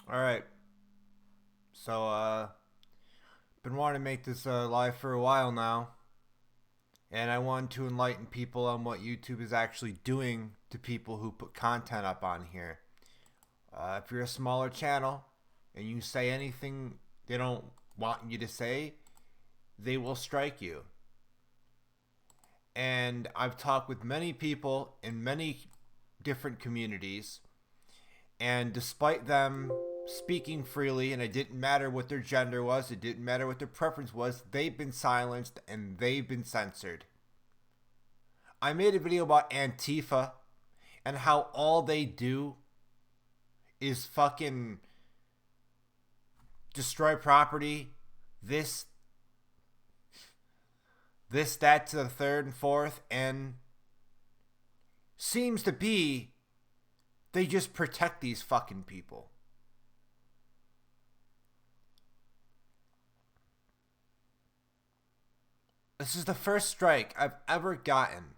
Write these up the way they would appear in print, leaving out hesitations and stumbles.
All right. So, been wanting to make this live for a while now, and I want to enlighten people on what YouTube is actually doing to people who put content up on here. If you're a smaller channel and you say anything they don't want you to say, they will strike you. And I've talked with many people in many different communities, and despite them speaking freely, and it didn't matter what their gender was, it didn't matter what their preference was, they've been silenced and they've been censored. I made a video about Antifa and how all they do is fucking destroy property, this, that to the third and fourth, and seems to be they just protect these fucking people. This is the first strike I've ever gotten.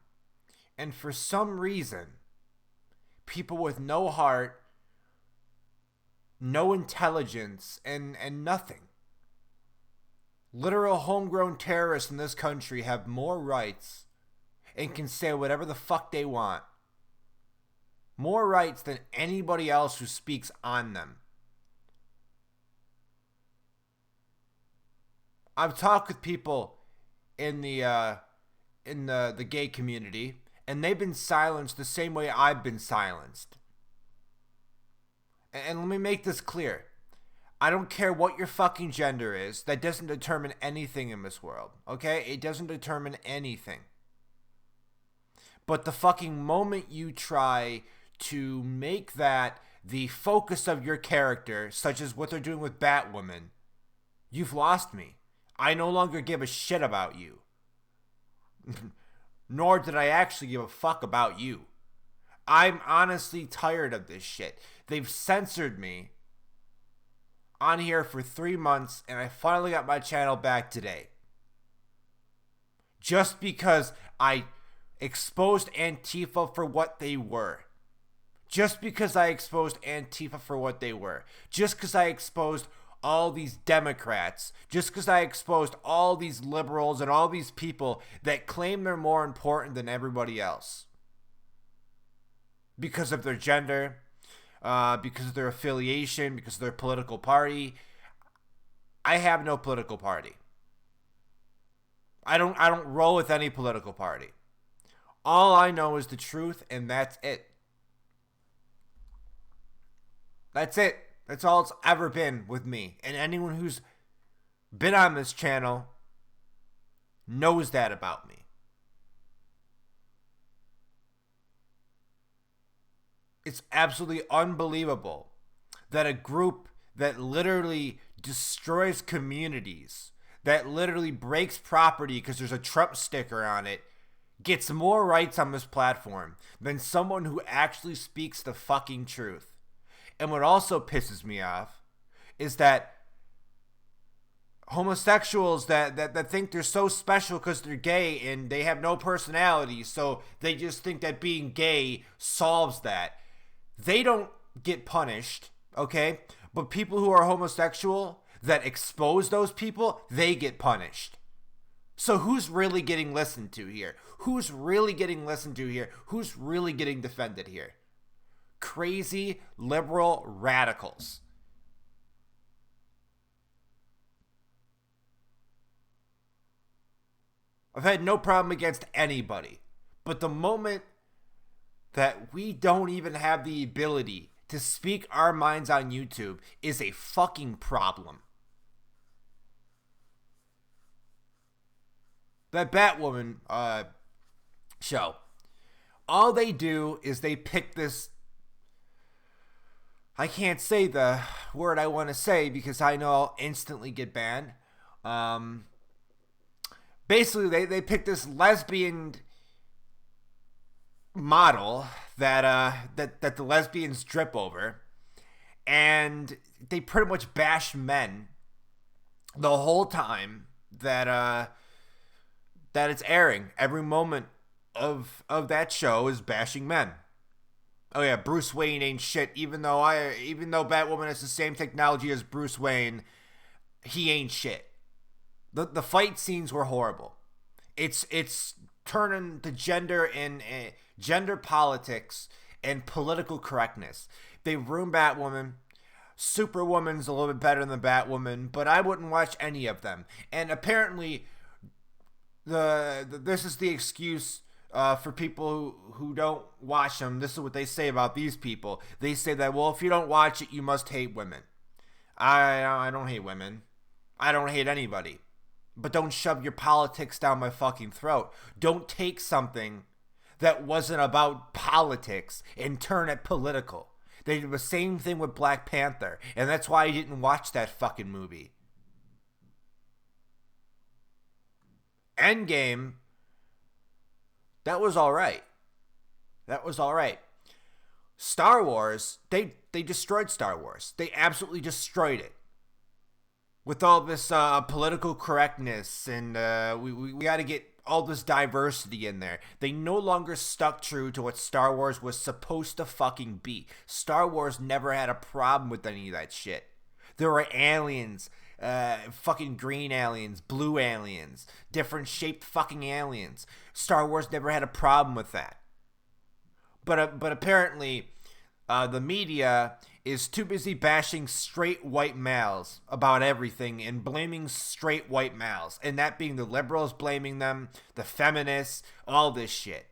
And for some reason, people with no heart, no intelligence, and nothing. Literal homegrown terrorists in this country have more rights and can say whatever the fuck they want. More rights than anybody else who speaks on them. I've talked with people in the gay community, and they've been silenced the same way I've been silenced. And let me make this clear. I don't care what your fucking gender is. That doesn't determine anything in this world. Okay? It doesn't determine anything. But the fucking moment you try to make that the focus of your character, such as what they're doing with Batwoman, you've lost me. I no longer give a shit about you. Nor did I actually give a fuck about you. I'm honestly tired of this shit. They've censored me on here for 3 months, and I finally got my channel back today. Just because I exposed Antifa for what they were. Just because I exposed Antifa for what they were. Just because I exposed all these Democrats. Just because I exposed all these liberals and all these people that claim they're more important than everybody else. Because of their gender, because of their affiliation, because of their political party. I have no political party. I don't roll with any political party. All I know is the truth, and that's it. That's it. That's all it's ever been with me. And anyone who's been on this channel knows that about me. It's absolutely unbelievable that a group that literally destroys communities, that literally breaks property because there's a Trump sticker on it, gets more rights on this platform than someone who actually speaks the fucking truth. And what also pisses me off is that homosexuals that think they're so special because they're gay and they have no personality, so they just think that being gay solves that. They don't get punished, okay? But people who are homosexual that expose those people, they get punished. So who's really getting listened to here? Who's really getting listened to here? Who's really getting defended here? Crazy liberal radicals. I've had no problem against anybody. But the moment that we don't even have the ability to speak our minds on YouTube is a fucking problem. That Batwoman show. All they do is they pick this. I can't say the word I want to say because I know I'll instantly get banned. Basically, they pick this lesbian model that the lesbians drip over, and they pretty much bash men the whole time that it's airing. Every moment of that show is bashing men. Oh yeah, Bruce Wayne ain't shit. Even though Batwoman has the same technology as Bruce Wayne, he ain't shit. The fight scenes were horrible. It's turning to gender and gender politics and political correctness. They ruined Batwoman. Superwoman's a little bit better than Batwoman, but I wouldn't watch any of them. And apparently, this is the excuse for people who don't watch them. This is what they say about these people. They say that, well, if you don't watch it, you must hate women. I don't hate women. I don't hate anybody. But don't shove your politics down my fucking throat. Don't take something that wasn't about politics and turn it political. They did the same thing with Black Panther, and that's why I didn't watch that fucking movie. Endgame, that was alright. That was alright. Star Wars, they destroyed Star Wars. They absolutely destroyed it. With all this political correctness and we got to get all this diversity in there. They no longer stuck true to what Star Wars was supposed to fucking be. Star Wars never had a problem with any of that shit. There were aliens, fucking green aliens, blue aliens, different shaped fucking aliens. Star Wars never had a problem with that. But apparently, the media is too busy bashing straight white males about everything and blaming straight white males. And that being the liberals blaming them, the feminists, all this shit.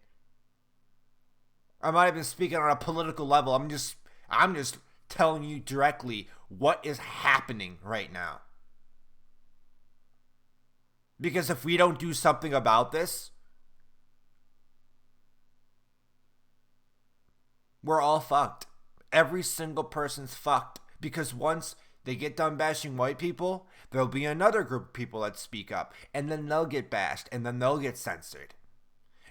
I'm not even speaking on a political level. I'm just telling you directly what is happening right now. Because if we don't do something about this, we're all fucked. Every single person's fucked. Because once they get done bashing white people, there'll be another group of people that speak up. And then they'll get bashed. And then they'll get censored.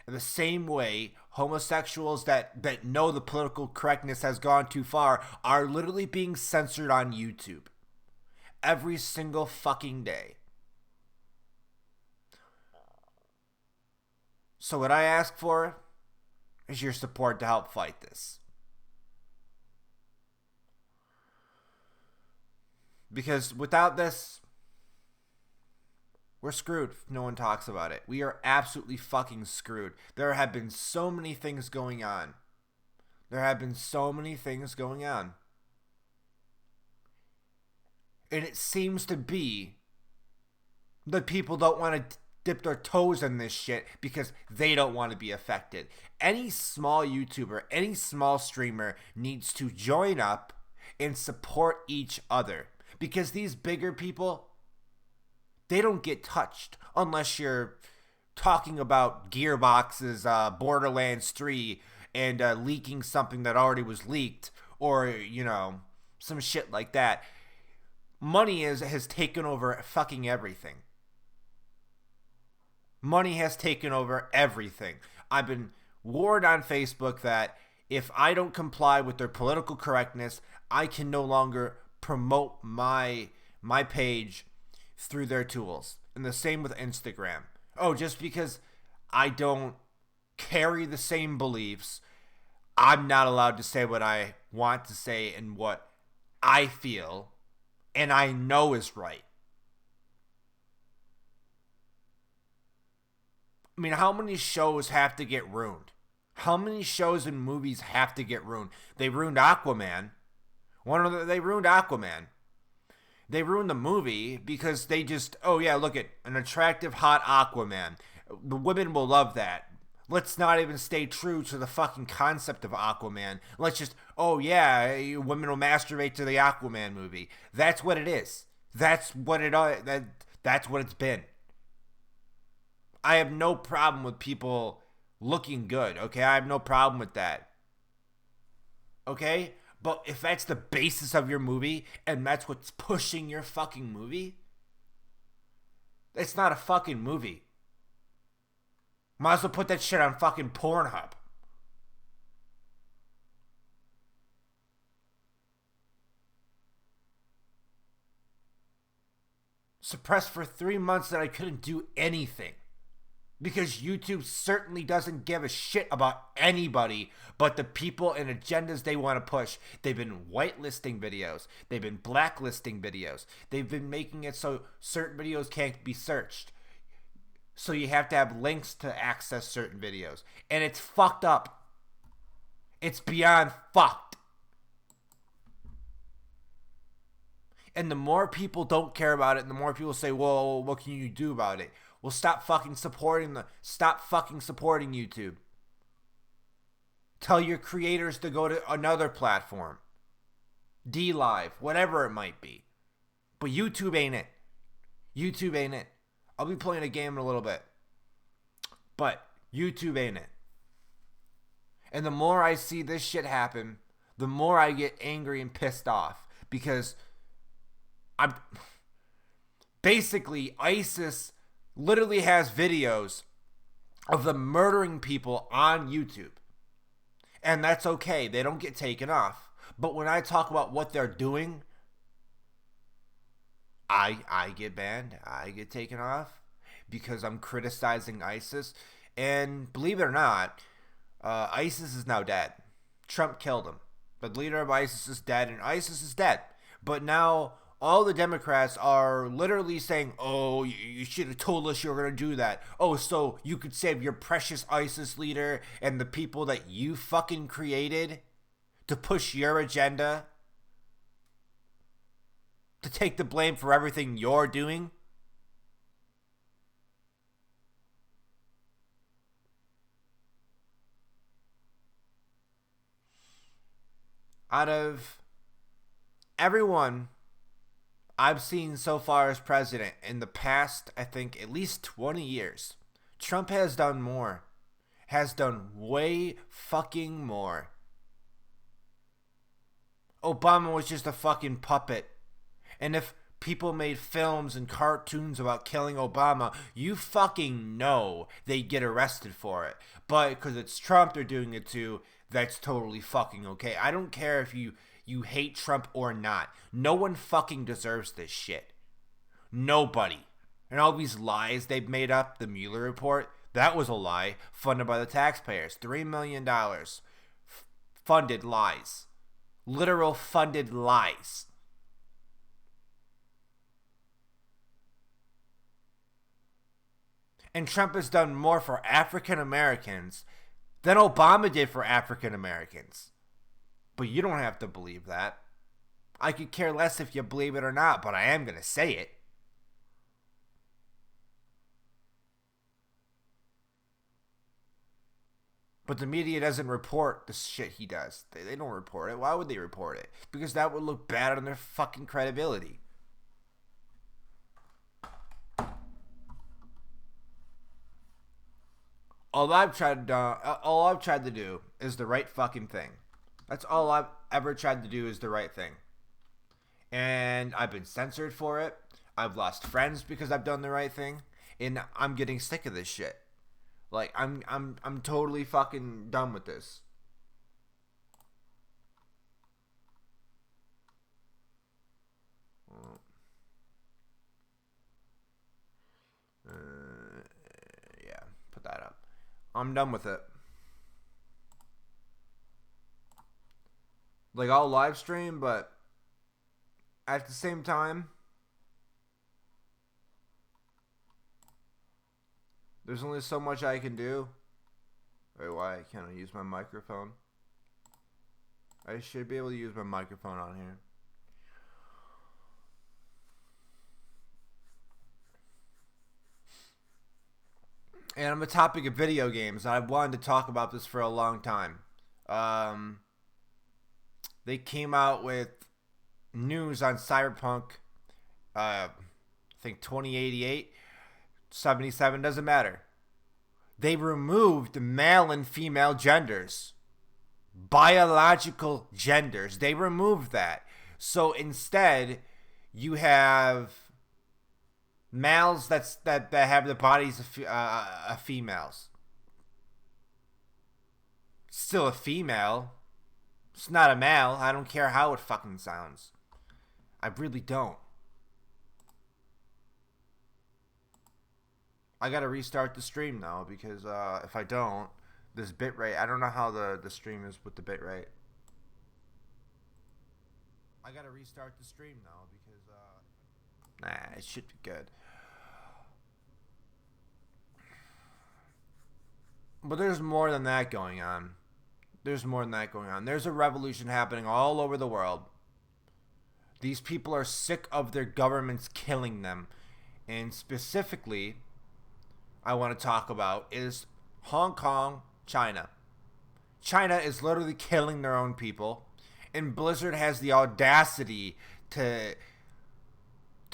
In the same way, homosexuals that know the political correctness has gone too far are literally being censored on YouTube. Every single fucking day. So what I ask for is your support to help fight this. Because without this, we're screwed if no one talks about it. We are absolutely fucking screwed. There have been so many things going on. There have been so many things going on. And it seems to be that people don't want to dip their toes in this shit because they don't want to be affected. Any small YouTuber, any small streamer needs to join up and support each other. Because these bigger people, they don't get touched unless you're talking about Gearbox's Borderlands 3 and leaking something that already was leaked, or, some shit like that. Money has taken over fucking everything. Money has taken over everything. I've been warned on Facebook that if I don't comply with their political correctness, I can no longer promote my page through their tools. And the same with Instagram. Oh, just because I don't carry the same beliefs, I'm not allowed to say what I want to say and what I feel and I know is right. I mean, how many shows have to get ruined? How many shows and movies have to get ruined? They ruined Aquaman. They ruined Aquaman. They ruined the movie because they just, oh yeah, look at an attractive, hot Aquaman. The women will love that. Let's not even stay true to the fucking concept of Aquaman. Let's just, oh yeah, women will masturbate to the Aquaman movie. That's what it is. That's what it's been. I have no problem with people looking good, okay? I have no problem with that. Okay? But if that's the basis of your movie and that's what's pushing your fucking movie, it's not a fucking movie. Might as well put that shit on fucking Pornhub. Suppressed for 3 months that I couldn't do anything. Because YouTube certainly doesn't give a shit about anybody but the people and agendas they want to push. They've been whitelisting videos. They've been blacklisting videos. They've been making it so certain videos can't be searched. So you have to have links to access certain videos. And it's fucked up. It's beyond fucked. And the more people don't care about it, and the more people say, well, what can you do about it? Well, stop fucking supporting YouTube. Tell your creators to go to another platform. DLive, whatever it might be. But YouTube ain't it. YouTube ain't it. I'll be playing a game in a little bit. But YouTube ain't it. And the more I see this shit happen, the more I get angry and pissed off. Because basically ISIS literally has videos of them murdering people on YouTube. And that's okay. They don't get taken off. But when I talk about what they're doing, I get banned. I get taken off because I'm criticizing ISIS. And believe it or not, ISIS is now dead. Trump killed him. The leader of ISIS is dead, and ISIS is dead. But now all the Democrats are literally saying, oh, you should have told us you were going to do that. Oh, so you could save your precious ISIS leader and the people that you fucking created to push your agenda, to take the blame for everything you're doing. Out of everyone I've seen so far as president in the past, I think, at least 20 years, Trump has done more. Has done way fucking more. Obama was just a fucking puppet. And if people made films and cartoons about killing Obama, you fucking know they'd get arrested for it. But because it's Trump they're doing it to, that's totally fucking okay. I don't care if you hate Trump or not. No one fucking deserves this shit. Nobody. And all these lies they've made up, the Mueller report, that was a lie funded by the taxpayers. $3 million. Funded lies. Literal funded lies. And Trump has done more for African Americans than Obama did for African Americans. But you don't have to believe that. I could care less if you believe it or not, but I am going to say it. But the media doesn't report the shit he does. They don't report it. Why would they report it? Because that would look bad on their fucking credibility. All I've tried to do is the right fucking thing. That's all I've ever tried to do is the right thing. And I've been censored for it. I've lost friends because I've done the right thing. And I'm getting sick of this shit. Like, I'm totally fucking done with this. Yeah, put that up. I'm done with it. Like, I'll live stream, but at the same time, there's only so much I can do. Wait, why can't I use my microphone? I should be able to use my microphone on here. And on the topic of video games, I've wanted to talk about this for a long time. They came out with news on Cyberpunk, I think 2088, 77, doesn't matter. They removed male and female genders. Biological genders. They removed that. So instead, you have males that have the bodies of females. Still a female. It's not a male. I don't care how it fucking sounds. I really don't. I gotta restart the stream though, because if I don't, this bitrate, I don't know how the stream is with the bitrate. I gotta restart the stream though, because nah, it should be good. But there's more than that going on. There's more than that going on. There's a revolution happening all over the world. These people are sick of their governments killing them. And specifically, I want to talk about is Hong Kong, China. China is literally killing their own people. And Blizzard has the audacity to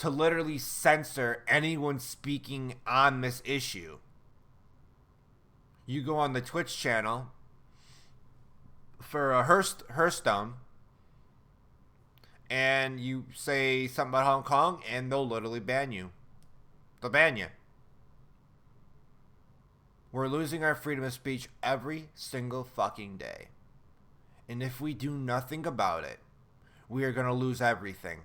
literally censor anyone speaking on this issue. You go on the Twitch channel for a Hearthstone, and you say something about Hong Kong, and they'll literally ban you. They'll ban you. We're losing our freedom of speech every single fucking day. And if we do nothing about it, we are going to lose everything.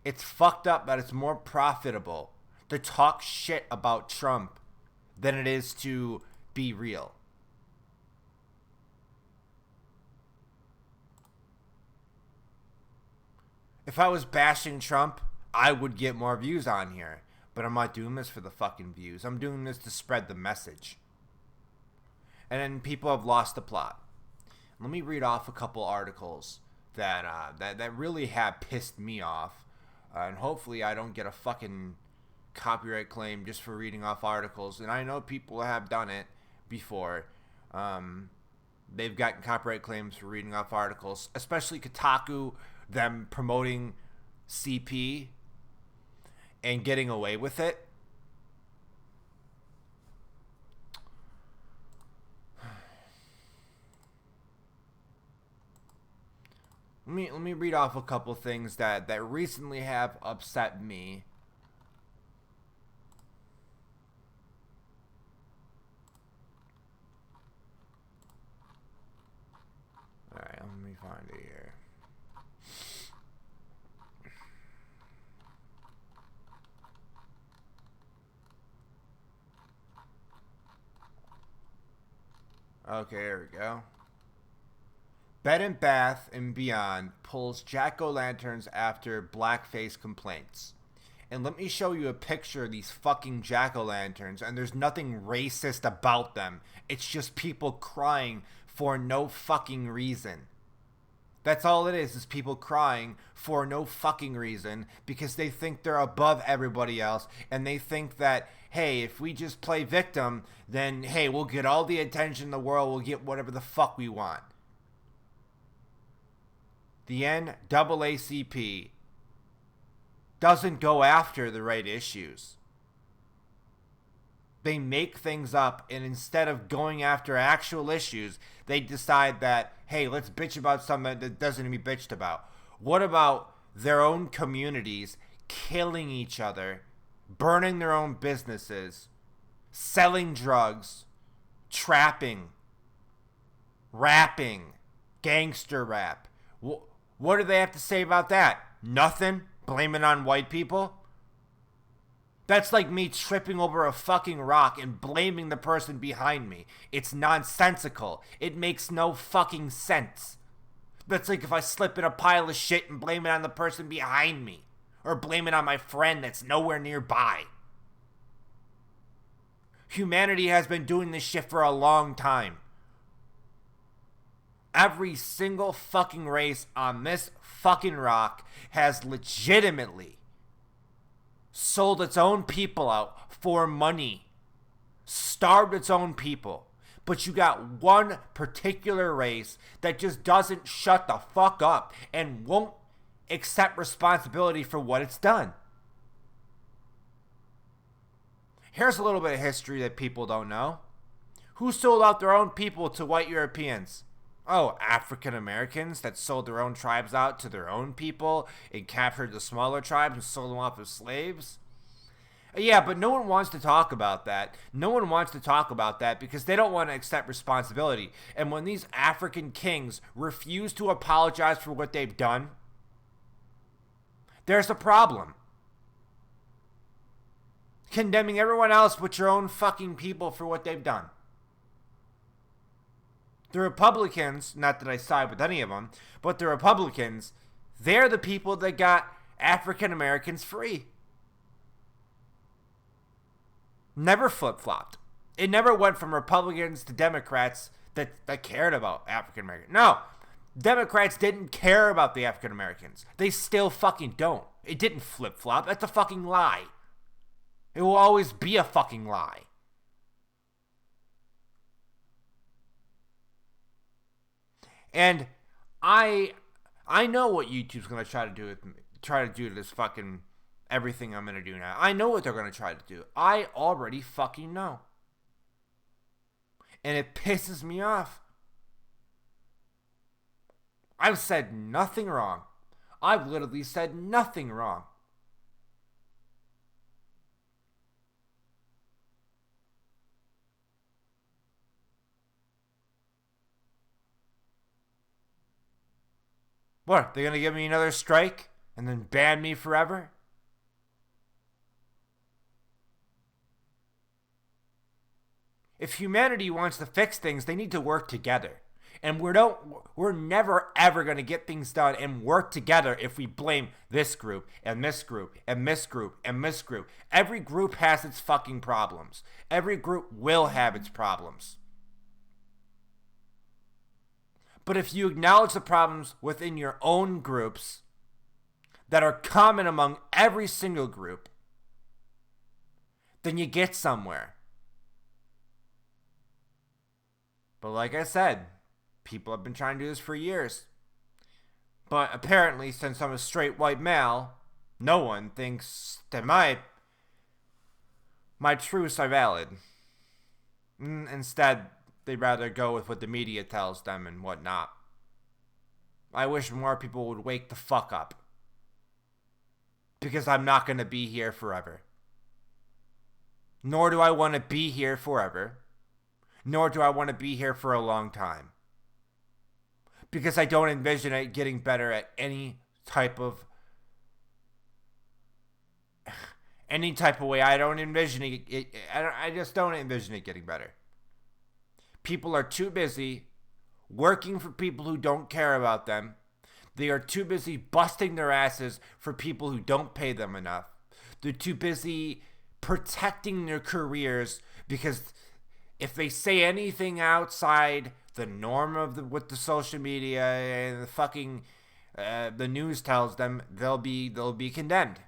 It's fucked up that it's more profitable to talk shit about Trump than it is to be real. If I was bashing Trump, I would get more views on here. But I'm not doing this for the fucking views. I'm doing this to spread the message. And then people have lost the plot. Let me read off a couple articles that really have pissed me off. And hopefully I don't get a fucking copyright claim just for reading off articles. And I know people have done it before. They've gotten copyright claims for reading off articles. Especially Kotaku, them promoting CP and getting away with it. Let me read off a couple things that recently have upset me. Alright, let me find it here. Okay, here we go. Bed & Bath & Beyond pulls jack-o'-lanterns after blackface complaints. And let me show you a picture of these fucking jack-o'-lanterns, and there's nothing racist about them. It's just people crying for no fucking reason. That's all it is people crying for no fucking reason because they think they're above everybody else, and they think that, hey, if we just play victim, then, hey, we'll get all the attention in the world, we'll get whatever the fuck we want. The NAACP doesn't go after the right issues. They make things up, and instead of going after actual issues, they decide that, hey, let's bitch about something that doesn't need to be bitched about. What about their own communities killing each other, burning their own businesses, selling drugs, trapping, rapping, gangster rap? What do they have to say about that? Nothing? Blame it on white people? That's like me tripping over a fucking rock and blaming the person behind me. It's nonsensical. It makes no fucking sense. That's like if I slip in a pile of shit and blame it on the person behind me. Or blame it on my friend that's nowhere nearby. Humanity has been doing this shit for a long time. Every single fucking race on this fucking rock has legitimately sold its own people out for money, starved its own people. But you got one particular race that just doesn't shut the fuck up and won't accept responsibility for what it's done. Here's a little bit of history that people don't know. Who sold out their own people to white Europeans? Oh, African Americans that sold their own tribes out to their own people and captured the smaller tribes and sold them off as slaves? Yeah, but no one wants to talk about that. No one wants to talk about that because they don't want to accept responsibility. And when these African kings refuse to apologize for what they've done, there's a problem. condemning everyone else but your own fucking people for what they've done. The Republicans, not that I side with any of them, but the Republicans, they're the people that got African Americans free. Never flip-flopped. It never went from Republicans to Democrats that cared about African Americans. No, Democrats didn't care about the African Americans. They still fucking don't. It didn't flip-flop. That's a fucking lie. It will always be a fucking lie. And I know what YouTube's gonna try to do with me, try to do to this fucking everything I'm gonna do now. I know what they're gonna try to do. I already fucking know. And it pisses me off. I've said nothing wrong. I've literally said nothing wrong. What? They're gonna give me another strike and then ban me forever? If humanity wants to fix things, they need to work together. And we're never ever going to get things done and work together if we blame this group and this group and this group and this group. Every group has its fucking problems. Every group will have its problems. But if you acknowledge the problems within your own groups that are common among every single group, then you get somewhere. But like I said, people have been trying to do this for years. But apparently, since I'm a straight white male, no one thinks that my truths are valid. Instead, they'd rather go with what the media tells them and whatnot. I wish more people would wake the fuck up. Because I'm not going to be here forever. Nor do I want to be here forever. Nor do I want to be here for a long time. Because I don't envision it getting better at any type of way. I don't envision it. I just don't envision it getting better. People are too busy working for people who don't care about them. They are too busy busting their asses for people who don't pay them enough. They're too busy protecting their careers because if they say anything outside the norm of what the social media and the fucking the news tells them, they'll be condemned.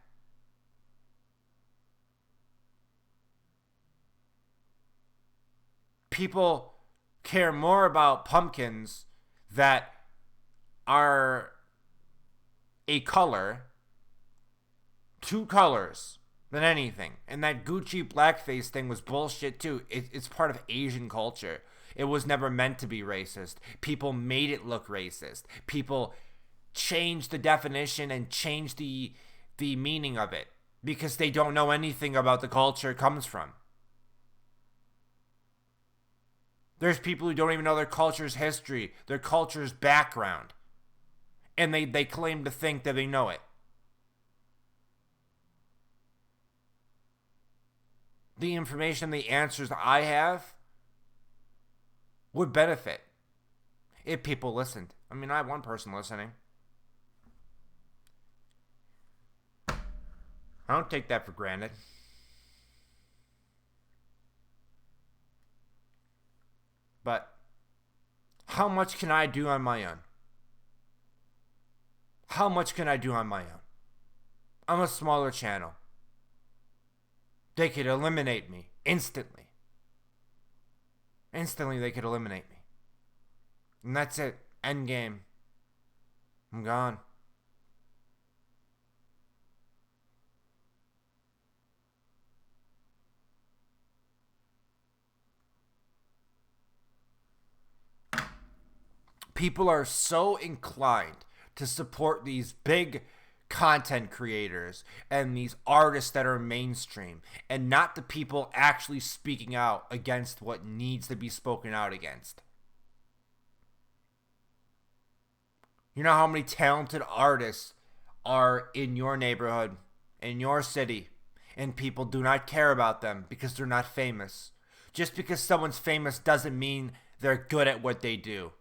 People care more about pumpkins that are a color, two colors, than anything. And that Gucci blackface thing was bullshit too. It's part of Asian culture. It was never meant to be racist. People made it look racist. People changed the definition and changed the meaning of it because they don't know anything about the culture it comes from. There's people who don't even know their culture's history, their culture's background. And they claim to think that they know it. The information, the answers I have would benefit if people listened. I mean, I have one person listening. I don't take that for granted. But how much can I do on my own? How much can I do on my own? I'm a smaller channel. They could eliminate me instantly. Instantly, they could eliminate me. And that's it. End game. I'm gone. People are so inclined to support these big content creators and these artists that are mainstream and not the people actually speaking out against what needs to be spoken out against. You know how many talented artists are in your neighborhood, in your city, and people do not care about them because they're not famous. Just because someone's famous doesn't mean they're good at what they do.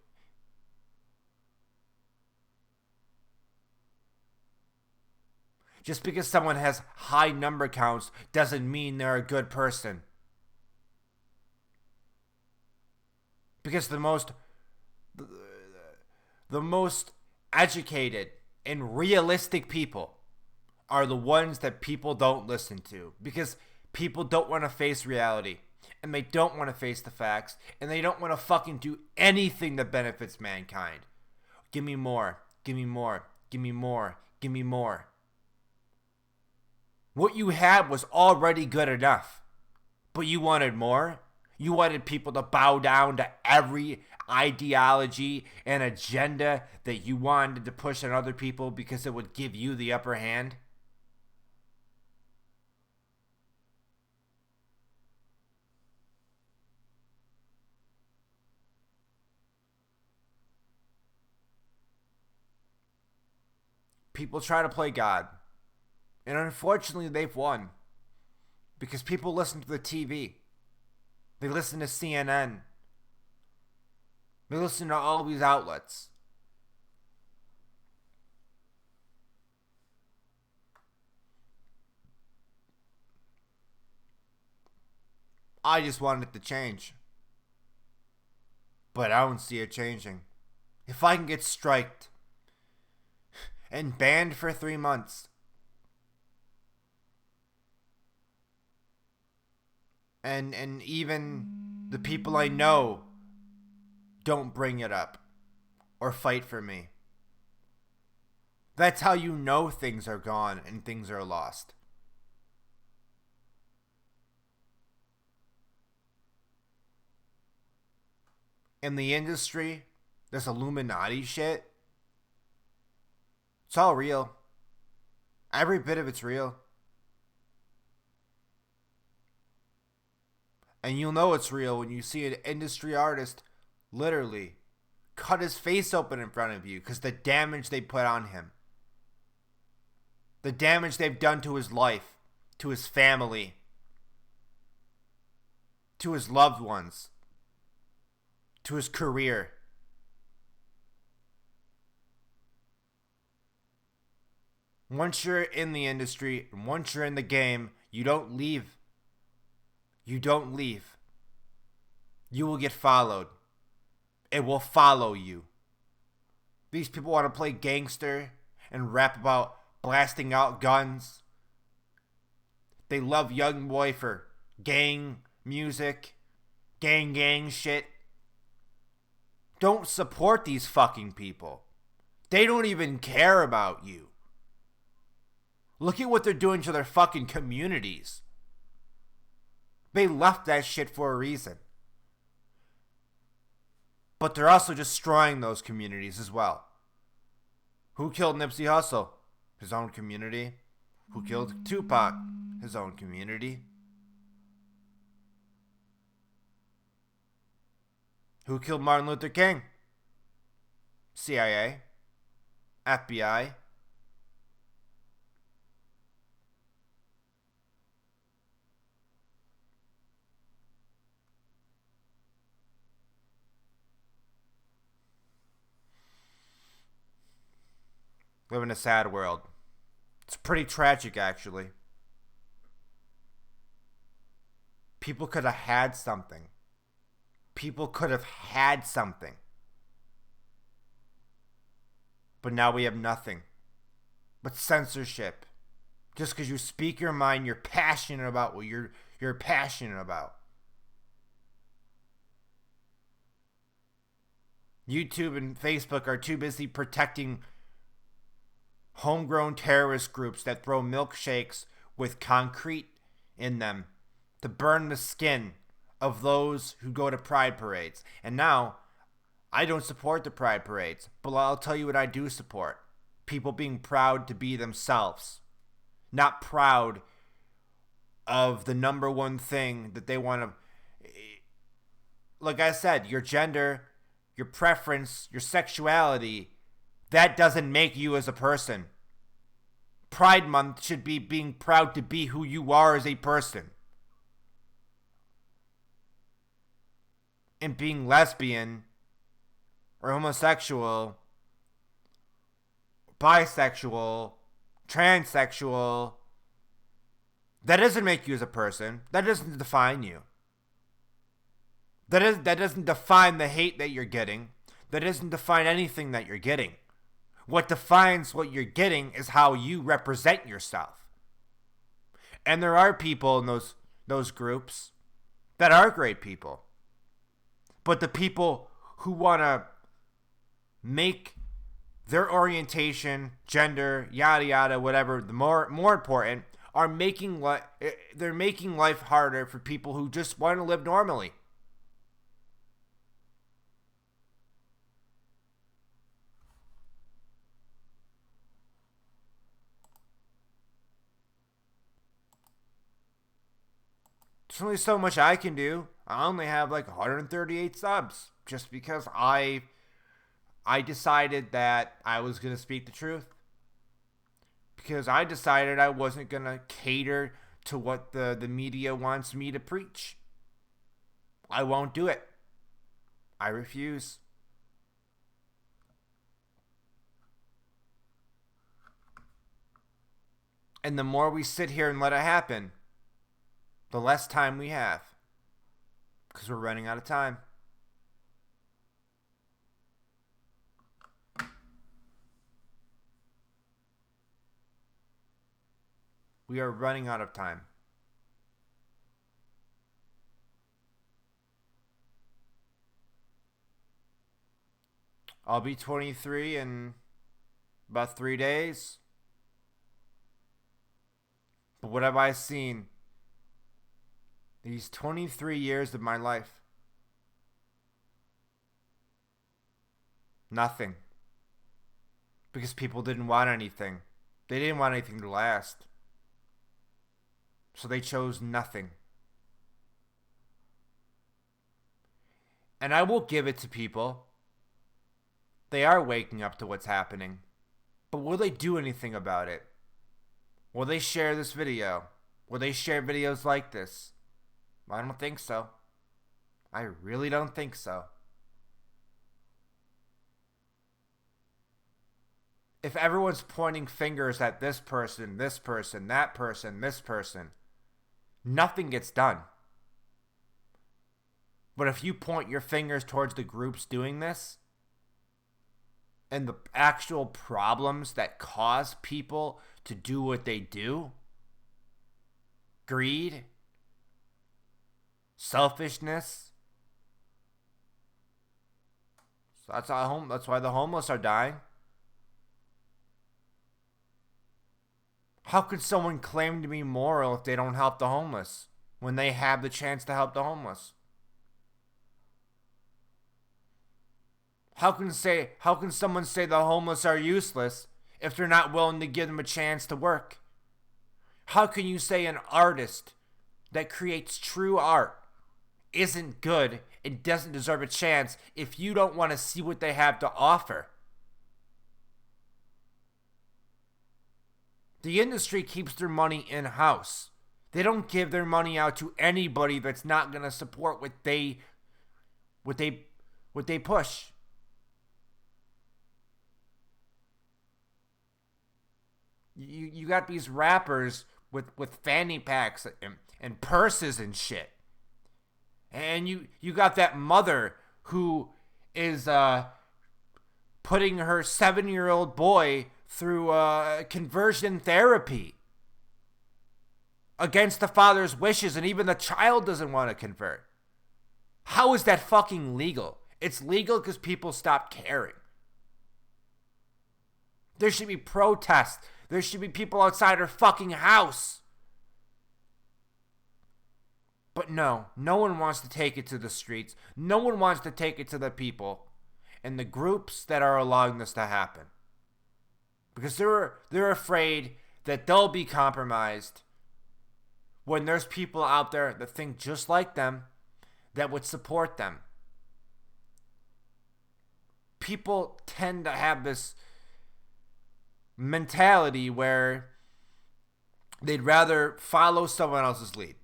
Just because someone has high number counts doesn't mean they're a good person. Because the most educated and realistic people are the ones that people don't listen to. Because people don't want to face reality. And they don't want to face the facts. And they don't want to fucking do anything that benefits mankind. Give me more. Give me more. Give me more. Give me more. What you had was already good enough. But you wanted more? You wanted people to bow down to every ideology and agenda that you wanted to push on other people because it would give you the upper hand? People try to play God. And unfortunately, they've won. Because people listen to the TV. They listen to CNN. They listen to all these outlets. I just want it to change. But I don't see it changing. If I can get striked and banned for 3 months, and even the people I know don't bring it up or fight for me, that's how you know things are gone and things are lost. In the industry, this Illuminati shit, it's all real. Every bit of it's real. And you'll know it's real when you see an industry artist literally cut his face open in front of you because the damage they put on him. The damage they've done to his life, to his family, to his loved ones, to his career. Once you're in the industry, and once you're in the game, you don't leave. You don't leave. You will get followed. It will follow you. These people want to play gangster and rap about blasting out guns. They love YoungBoy for gang music, gang shit. Don't support these fucking people. They don't even care about you. Look at what they're doing to their fucking communities. They left that shit for a reason. But they're also destroying those communities as well. Who killed Nipsey Hussle? His own community. Who killed Tupac? His own community. Who killed Martin Luther King? CIA. FBI. Live in a sad world. It's pretty tragic, actually. People could have had something. People could have had something. But now we have nothing. But censorship. Just because you speak your mind, you're passionate about what you're passionate about. YouTube and Facebook are too busy protecting homegrown terrorist groups that throw milkshakes with concrete in them to burn the skin of those who go to pride parades. And now, I don't support the pride parades, but I'll tell you what I do support. People being proud to be themselves. Not proud of the number one thing that they want to... Like I said, your gender, your preference, your sexuality, that doesn't make you as a person. Pride Month should be being proud to be who you are as a person. And being lesbian or homosexual, bisexual, transsexual, that doesn't make you as a person. That doesn't define you. That doesn't define the hate that you're getting. That doesn't define anything that you're getting. What defines what you're getting is how you represent yourself. And there are people in those groups that are great people. But the people who want to make their orientation, gender, yada yada, whatever, the more important, are they're making life harder for people who just want to live normally. There's only so much I can do. I only have like 138 subs just because I decided that I was going to speak the truth. Because I decided I wasn't going to cater to what the media wants me to preach. I won't do it. I refuse. And the more we sit here and let it happen, the less time we have. Because we're running out of time. We are running out of time. I'll be 23 in about 3 days. But what have I seen these 23 years of my life? Nothing. Because people didn't want anything. They didn't want anything to last. So they chose nothing. And I will give it to people. They are waking up to what's happening. But will they do anything about it? Will they share this video? Will they share videos like this? I don't think so. I really don't think so. If everyone's pointing fingers at this person, that person, this person, nothing gets done. But if you point your fingers towards the groups doing this, and the actual problems that cause people to do what they do, greed, selfishness, so that's why the homeless are dying. How could someone claim to be moral if they don't help the homeless when they have the chance to help the homeless? How can someone say the homeless are useless if they're not willing to give them a chance to work? How can you say an artist that creates true art isn't good and doesn't deserve a chance if you don't want to see what they have to offer? The industry keeps their money in-house. They don't give their money out to anybody that's not going to support what they push. You got these rappers with fanny packs and purses and shit. And you got that mother who is putting her 7-year-old boy through conversion therapy against the father's wishes, and even the child doesn't want to convert. How is that fucking legal? It's legal because people stopped caring. There should be protests. There should be people outside her fucking house. But no one wants to take it to the streets. No one wants to take it to the people and the groups that are allowing this to happen. Because they're afraid that they'll be compromised when there's people out there that think just like them that would support them. People tend to have this mentality where They'd rather follow someone else's lead.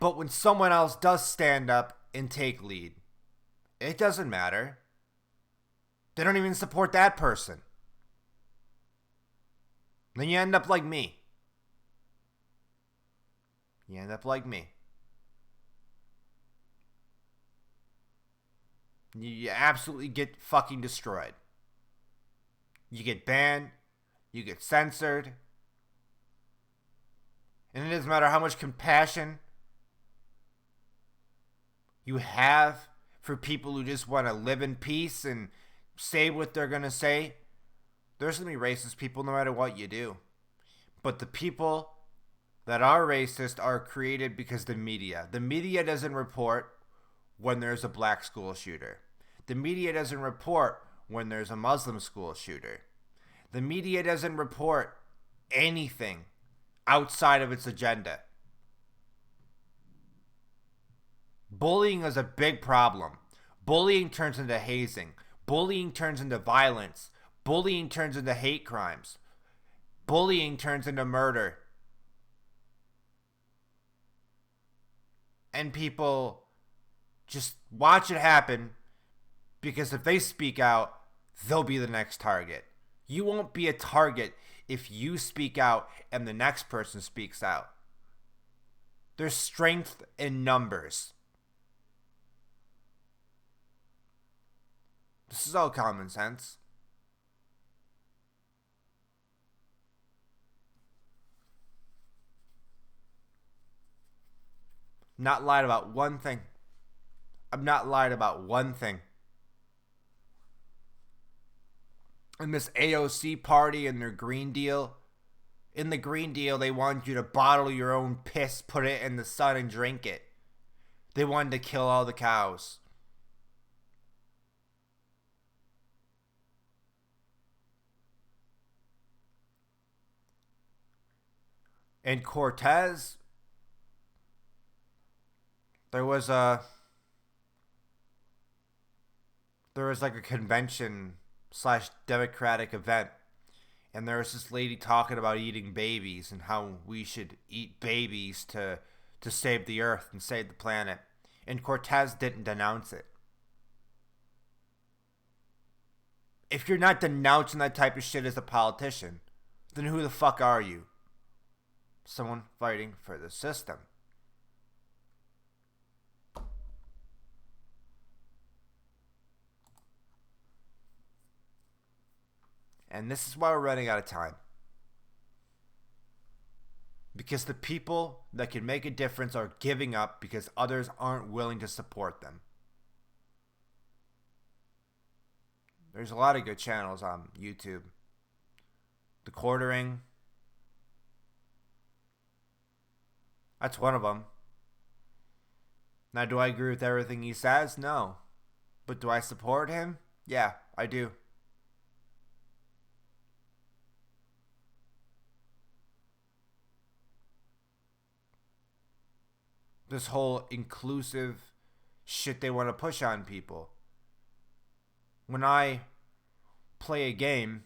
But when someone else does stand up and take lead, it doesn't matter. They don't even support that person. Then you end up like me. You end up like me. You absolutely get fucking destroyed. You get banned. You get censored. And it doesn't matter how much compassion you have for people who just want to live in peace and say what they're going to say. There's going to be racist people no matter what you do. But the people that are racist are created because the media doesn't report when there's a black school shooter. The media doesn't report when there's a Muslim school shooter. The media doesn't report anything outside of its agenda. Bullying is a big problem. Bullying turns into hazing. Bullying turns into violence. Bullying turns into hate crimes. Bullying turns into murder. And people just watch it happen because if they speak out, they'll be the next target. You won't be a target if you speak out and the next person speaks out. There's strength in numbers. This is all common sense. Not lied about one thing. I'm not lied about one thing. In this AOC party and their Green Deal, in the Green Deal, they wanted you to bottle your own piss, put it in the sun, and drink it. They wanted to kill all the cows. In Cortez, there was like a convention / democratic event, and there was this lady talking about eating babies and how we should eat babies to save the earth and save the planet. And Cortez didn't denounce it. If you're not denouncing that type of shit as a politician, then who the fuck are you? Someone fighting for the system. And this is why we're running out of time. Because the people that can make a difference are giving up because others aren't willing to support them. There's a lot of good channels on YouTube. The Quartering. That's one of them. Now, do I agree with everything he says? No. But do I support him? Yeah, I do. This whole inclusive shit they want to push on people. When I play a game,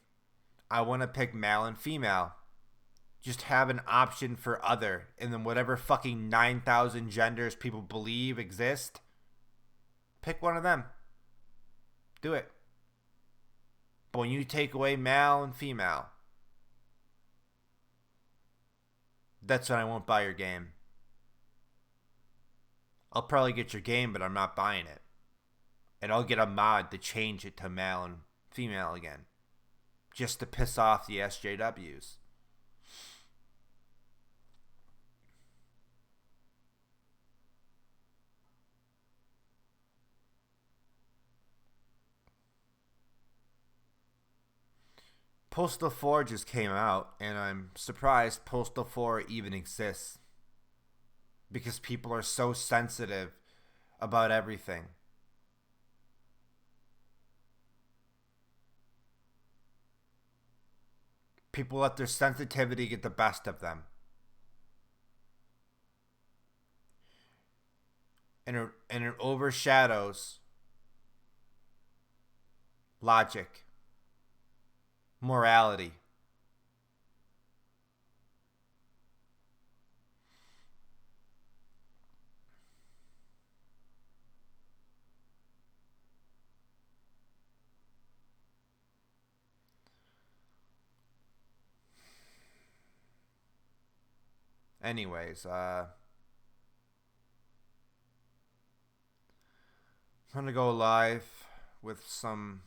I want to pick male and female. Just have an option for other, and then whatever fucking 9,000 genders people believe exist, pick one of them. Do it. But when you take away male and female, that's when I won't buy your game. I'll probably get your game, but I'm not buying it. And I'll get a mod to change it to male and female again. Just to piss off the SJWs. Postal 4 just came out, and I'm surprised Postal 4 even exists. Because people are so sensitive about everything. People let their sensitivity get the best of them. And it overshadows logic, morality. Anyways, I'm gonna go live with some.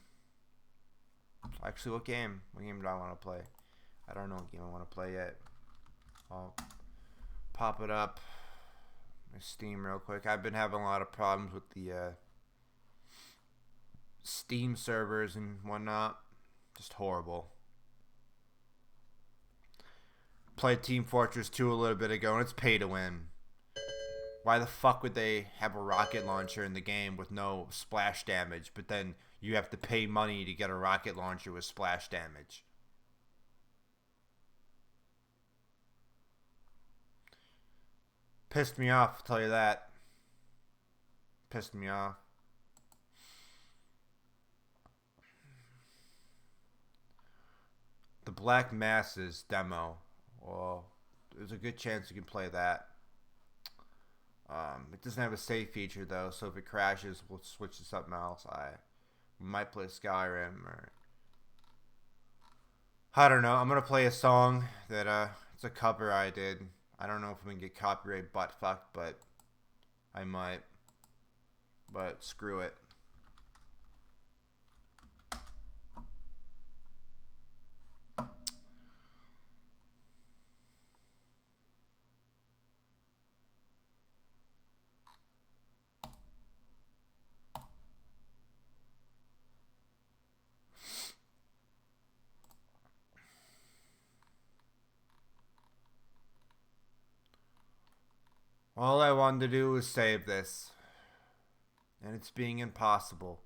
Actually, what game? What game do I want to play? I don't know what game I want to play yet. I'll pop it up. My Steam real quick. I've been having a lot of problems with the Steam servers and whatnot. Just horrible. Played Team Fortress 2 a little bit ago, and it's pay to win. Why the fuck would they have a rocket launcher in the game with no splash damage, but then you have to pay money to get a rocket launcher with splash damage? Pissed me off, I'll tell you that. Pissed me off. The Black Masses demo. Well, there's a good chance you can play that. It doesn't have a save feature though, so if it crashes, we'll switch to something else. I might play Skyrim or I don't know. I'm gonna play a song that it's a cover I did. I don't know if I'm gonna get copyright butt fucked, but I might. But screw it. All I wanted to do was save this. And it's being impossible.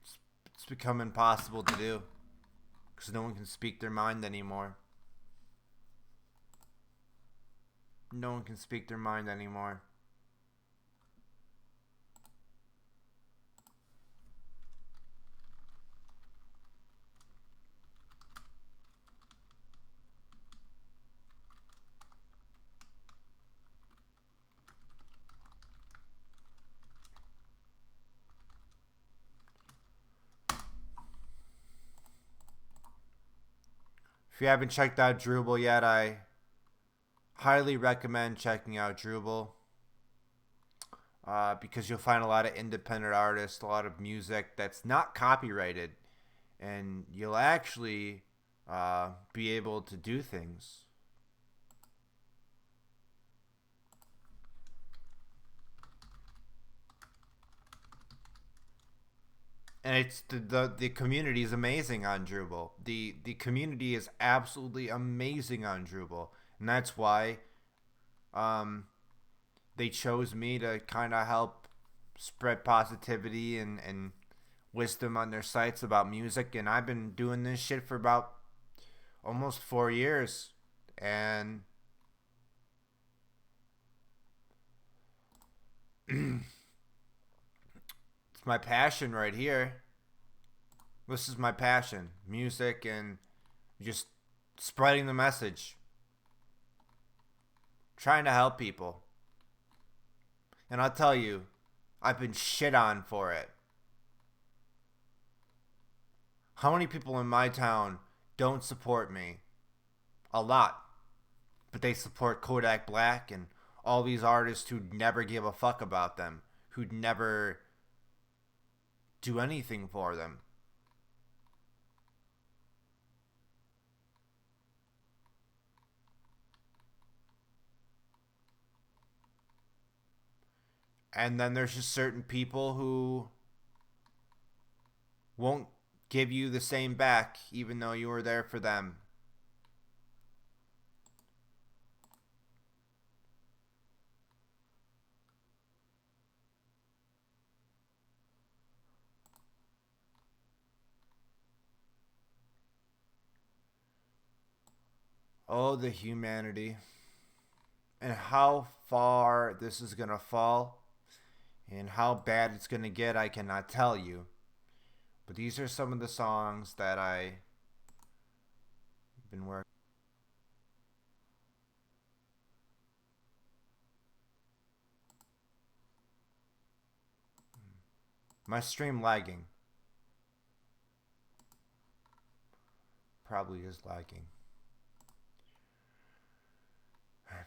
It's become impossible to do. Because no one can speak their mind anymore. No one can speak their mind anymore. If you haven't checked out Drupal yet, I highly recommend checking out Drupal. Because you'll find a lot of independent artists, a lot of music that's not copyrighted. And you'll actually be able to do things. And it's the community is amazing on Drupal. The community is absolutely amazing on Drupal, and that's why they chose me to kind of help spread positivity and wisdom on their sites about music. And I've been doing this shit for about almost 4 years, and it's my passion right here. This is my passion, music and just spreading the message, trying to help people. And I'll tell you, I've been shit on for it. How many people in my town don't support me? A lot. But they support Kodak Black and all these artists who'd never give a fuck about them, who'd never do anything for them. And then there's just certain people who won't give you the same back even though you were there for them. Oh, the humanity. And how far this is going to fall and how bad it's going to get, I cannot tell you. But these are some of the songs that I've been working. My stream lagging. Probably is lagging.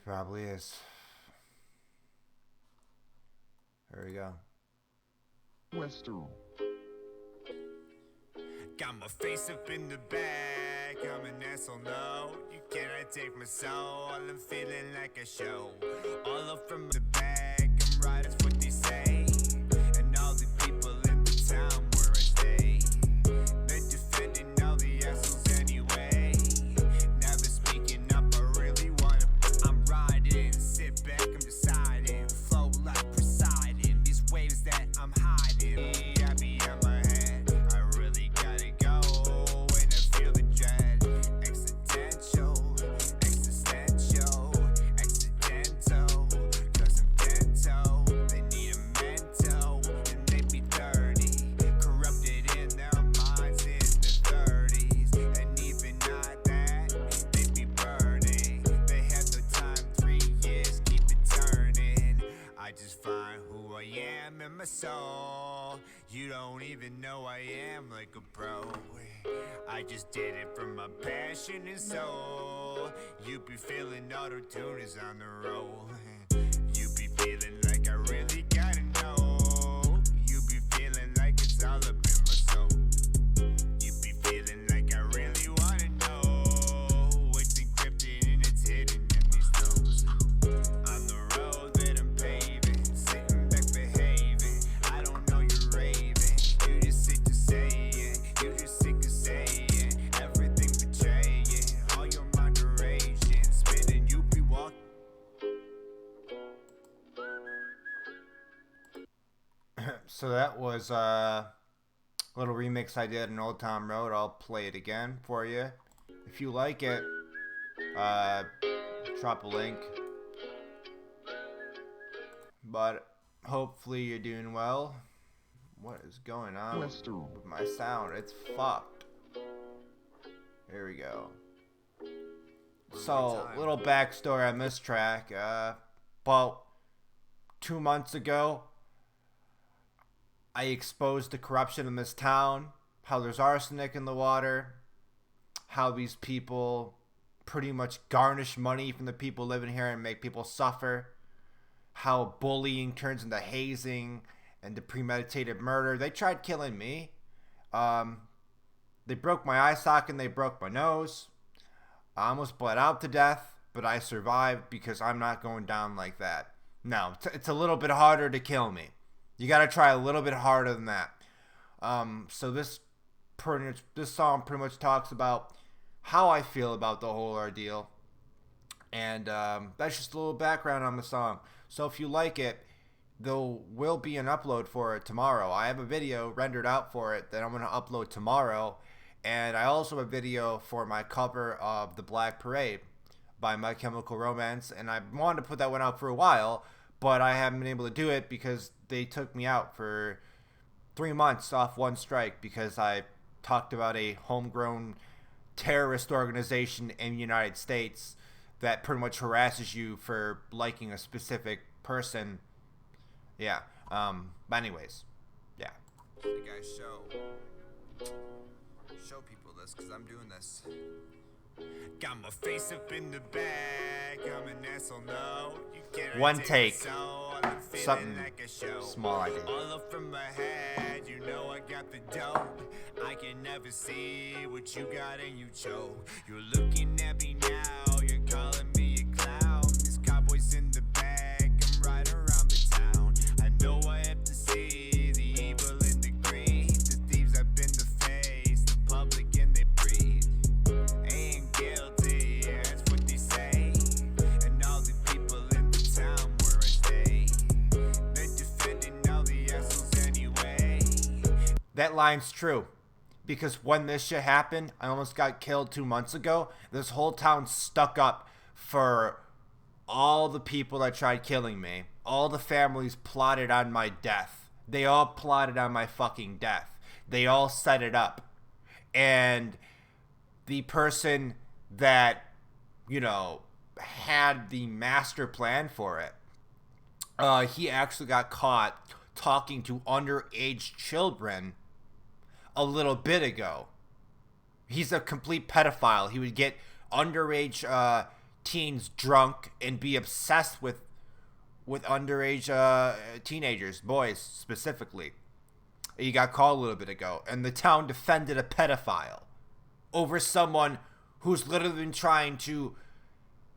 Probably is. There we go. Western. Got my face up in the bag, I'm an asshole, no. You cannot take my soul, I'm feeling like a show. All up from the bag, I'm right, that's what they say. And all the people in the town where I stay, they're defending all the assholes anyway. Now they're speaking up, I really wanna. I'm riding, sit back, I'm deciding. Flow like Poseidon, these waves that I'm hiding. I be on my head, I really gotta go. When I feel the dread, accidental, existential, accidental. Cause I'm dental, they need a mental, and they be 30, corrupted in their minds in the 30s. And even not that, they be burning. They have no time, 3 years, keep it turning. I just find who I am in my soul. You don't even know I am like a pro. I just did it from my passion and soul. You be feeling auto-tune is on the roll. You be feeling like I really gotta know. You be feeling like it's all up in my soul. You be feeling like I really wanna know what's encrypted and it's hidden in these notes. On the road that I'm paving, sitting back behaving. I don't know you're raving. You just sick to say it. You just sick of saying everything betraying. All your moderation, spinning. You be walking. So that was a little remix I did in Old Town Road. I'll play it again for you. If you like it, drop a link. But hopefully you're doing well. What is going on Western. with my sound? It's fucked. Here we go. So, little backstory on this track. About 2 months ago, I exposed the corruption in this town, how there's arsenic in the water, how these people pretty much garnish money from the people living here and make people suffer, how bullying turns into hazing and to premeditated murder. They tried killing me. They broke my eye socket and they broke my nose. I almost bled out to death, but I survived because I'm not going down like that. No, it's a little bit harder to kill me. You gotta try a little bit harder than that. So this song pretty much talks about how I feel about the whole ordeal. And that's just a little background on the song. So if you like it, there will be an upload for it tomorrow. I have a video rendered out for it that I'm going to upload tomorrow. And I also have a video for my cover of The Black Parade by My Chemical Romance. And I wanted to put that one out for a while, but I haven't been able to do it because they took me out for 3 months off one strike because I talked about a homegrown terrorist organization in the United States that pretty much harasses you for liking a specific person. Yeah. But anyways, yeah. The guys show people this because I'm doing this. Got my face up in the bag, I'm an asshole, no. You can't One take. Something Something like a show. small I did. All up from my head, you know I got the dope. I can never see what you got and you choke. You're looking at me now, you're calling me a clown. These cowboys in the bag, I'm right around the town. I know I have to see the evil and the greed. The thieves up in the face, the public and they breathe. Ain't guilty, that's what they say. And all the people in the town where I stay, they're defending all the assholes anyway. That line's true. Because when this shit happened, I almost got killed 2 months ago. This whole town stuck up for all the people that tried killing me. All the families plotted on my death. They all plotted on my fucking death. They all set it up. And the person that, had the master plan for it, he actually got caught talking to underage children a little bit ago. He's a complete pedophile. He would get underage teens drunk and be obsessed with underage teenagers, boys specifically. He got caught a little bit ago, and the town defended a pedophile over someone who's literally been trying to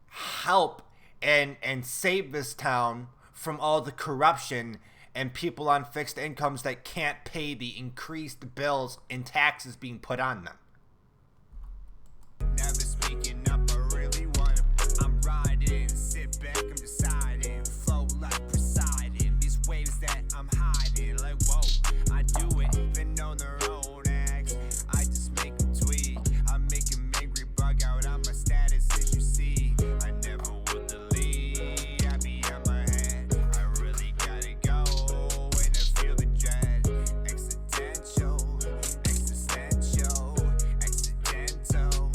help and save this town from all the corruption and people on fixed incomes that can't pay the increased bills and taxes being put on them. Never speaking up, I really wanna. I'm riding, sit back, I'm deciding. Flow like Poseidon, these waves that I'm hiding. Like, whoa, I do it, even on their own acts. I just make them tweet. I make them angry, bug out on my status, as you see. I never would delete, I be on my head. I really gotta go, and I feel the dread. Accidental, existential, accidental.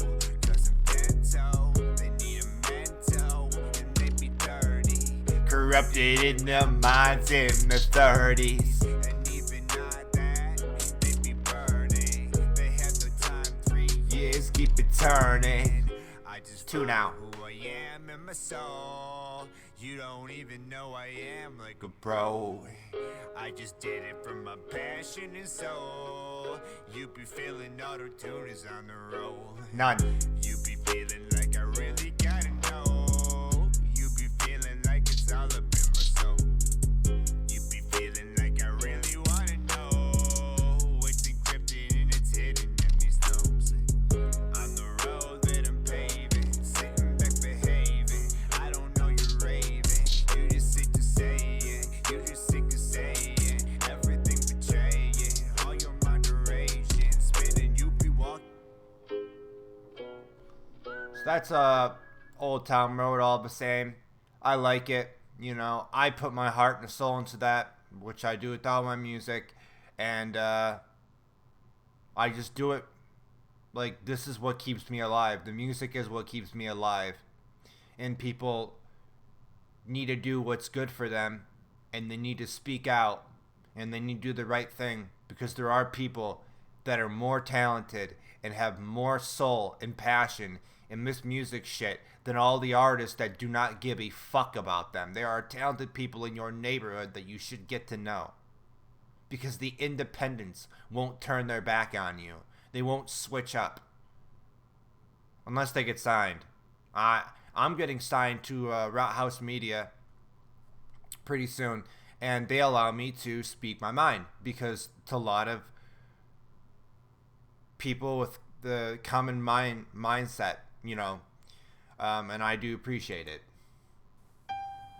Cause I'm dental, they need a mental, and they be dirty. Corrupted in their minds in the 30s. And even not that, they be burning. They have the time, 3 Years keep it turning. I just Two found now. who I am in my soul. You don't even know I am like a Bro, I just did it from my passion and soul. You be feeling auto-tune is on the roll. none. You be feeling like I really gotta know. You be feeling like it's all up in my soul. You be feeling like I really wanna know. It's encrypted and it's hidden in these notes. On the road that I'm paving, sitting back behaving. I don't know you're raving. You just sick to say it. You just sick of saying everything betraying. All your moderation, spinning. You be walking. So that's Old Town Road, all the same. I like it. You know, I put my heart and soul into that, which I do with all my music, and I just do it like this is what keeps me alive. The music is what keeps me alive, and people need to do what's good for them, and they need to speak out, and they need to do the right thing, because there are people that are more talented and have more soul and passion in this music shit than all the artists that do not give a fuck about them. There are talented people in your neighborhood that you should get to know, because the independents won't turn their back on you. They won't switch up unless they get signed. I'm getting signed to Route House Media pretty soon, and they allow me to speak my mind, because to a lot of people with the common mindset, you know, and I do appreciate it.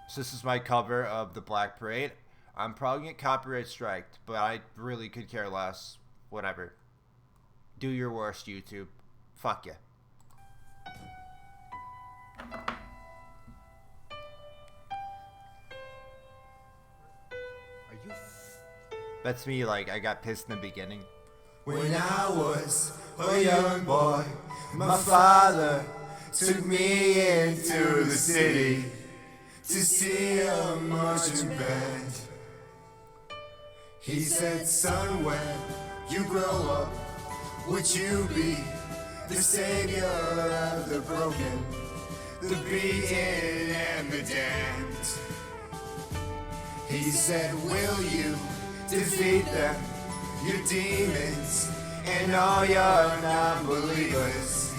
So this is my cover of the Black Parade. I'm probably gonna get copyright striked, but I really could care less. Whatever. Do your worst, YouTube. Fuck ya. That's me, like, I got pissed in the beginning. When I was a young boy, my father took me into the city to see a marching band. He said, son, when you grow up, would you be the savior of the broken, the beaten and the damned? He said, will you defeat them, your demons and all your non-believers,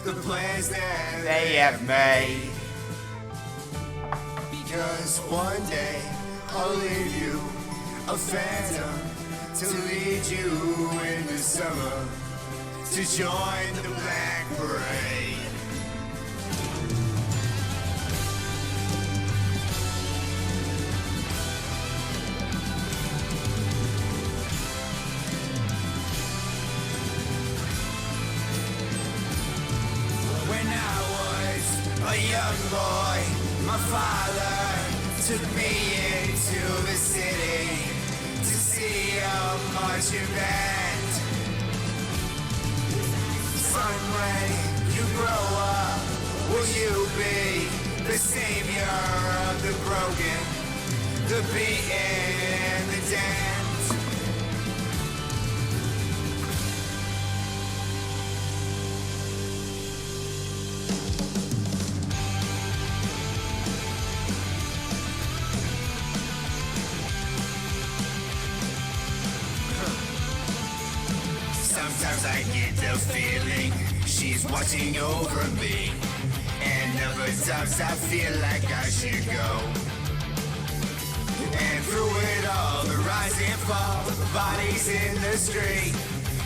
the plans that They have made. because one day I'll leave you a phantom to lead you into summer, to join the Black Parade. When I was a young boy, my father took me into the city to see a marching band. Son, when you grow up, will you be the savior of the broken, the beaten and the damned? Sometimes I get the feeling she's watching over me, and other times I feel like I should go. And through it all, the rise and fall, bodies in the street.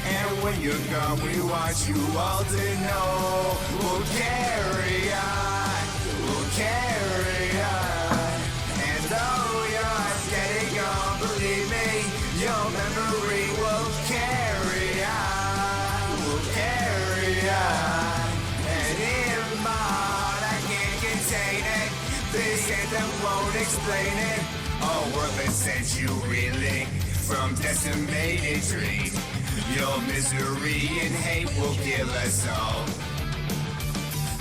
And when you're gone, we want you all to know we'll carry on, we'll carry on. And though you're dead and gone, believe me, your memory will carry on, will carry on. And in my heart, I can't contain it. This anthem won't explain it. All worth it sent you reeling from decimated dreams. Your misery and hate will kill us all.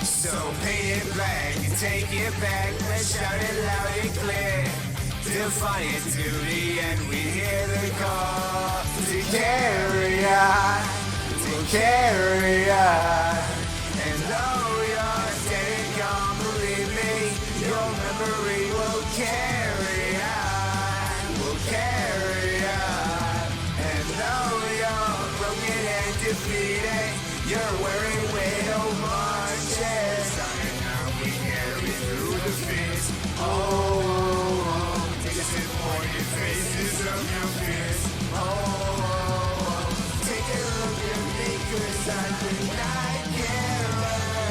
So paint it black and take it back. Let's shout it loud and clear. Defiant to the end, we hear the call to carry on, to carry on. And though you're dead and gone, believe me, your memory will carry on, will carry on. And though you're broken and defeated, you're wearing widow marches. And now we carry through the fears. Oh, disappointed faces of your fears. Oh, take a look at me, 'cause I did not care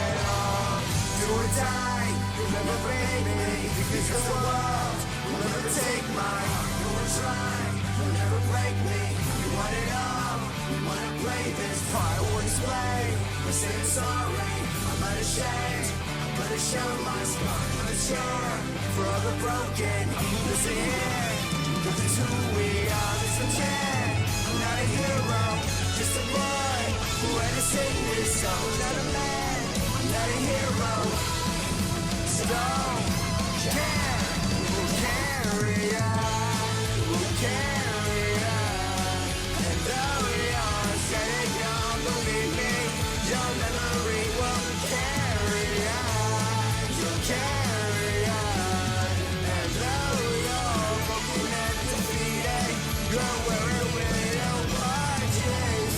at all. Do or die, you'll never break me, because the world will never take my heart. You will try, you'll never break me. You want it all, we wanna play this part. I won't explain, we're saying sorry. I'm not ashamed, I'm gonna show my scar. I'm mature for all the broken. Listen here, this is who we are. This is I'm not a hero, just a boy who had to sing this song. Not a man, I'm not a hero. So don't care, we'll carry on, we'll carry on. And though we are said and gone, believe me, your memory will carry on, you'll carry on. And though you're broken and defeated, you're wearing widow marches.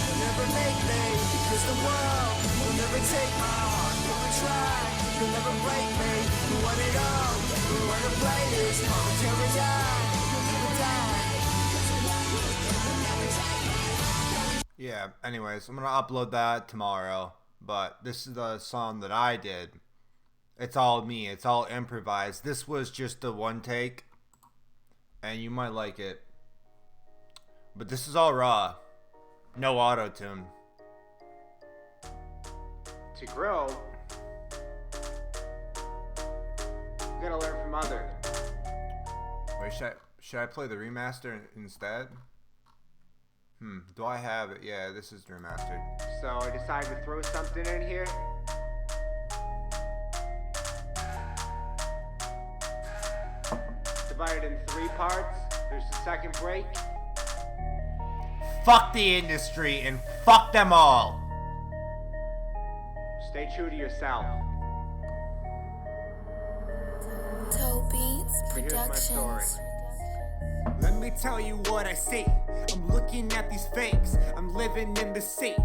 You'll never make me, because the world will never take my heart. You'll try, you'll never break me. We want it all, we wanna play this part. Carry on, you'll never die. Yeah, anyways, I'm gonna upload that tomorrow. But this is the song that I did. It's all me, it's all improvised. This was just a one take, and you might like it. But this is all raw. No auto-tune. To grow, you gotta learn from others. Wait, should I play the remaster instead? Do I have it? Yeah, this is remastered. So I decided to throw something in here. Divided in 3 parts. There's the second break. Fuck the industry and fuck them all. Stay true to yourself. Toe Beats Here's my story. Productions. Let me tell you what I see. I'm looking at these fakes. I'm living in the sea.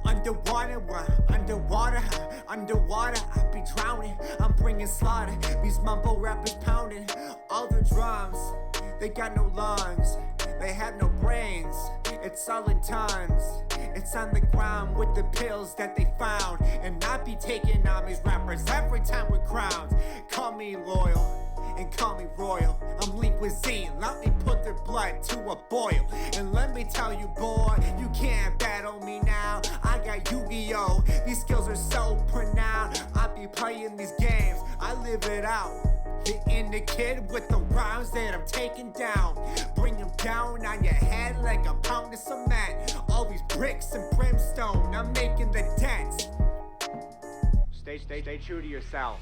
Underwater, underwater, underwater. I be drowning. I'm bringing slaughter. These mumble rappers pounding all their drums. They got no lungs. They have no brains. It's all in tons. It's on the ground with the pills that they found. And I be taking on these rappers every time with crowns. Call me loyal and call me royal. I'm linked with Z, let me put their blood to a boil. And let me tell you, boy, you can't battle me now. I got Yu-Gi-Oh! These skills are so pronounced. I be playing these games, I live it out. The inner kid with the rhymes that I'm taking down. Bring them down on your head like a pound of cement. All these bricks and brimstone, I'm making the dents. Stay true to yourself.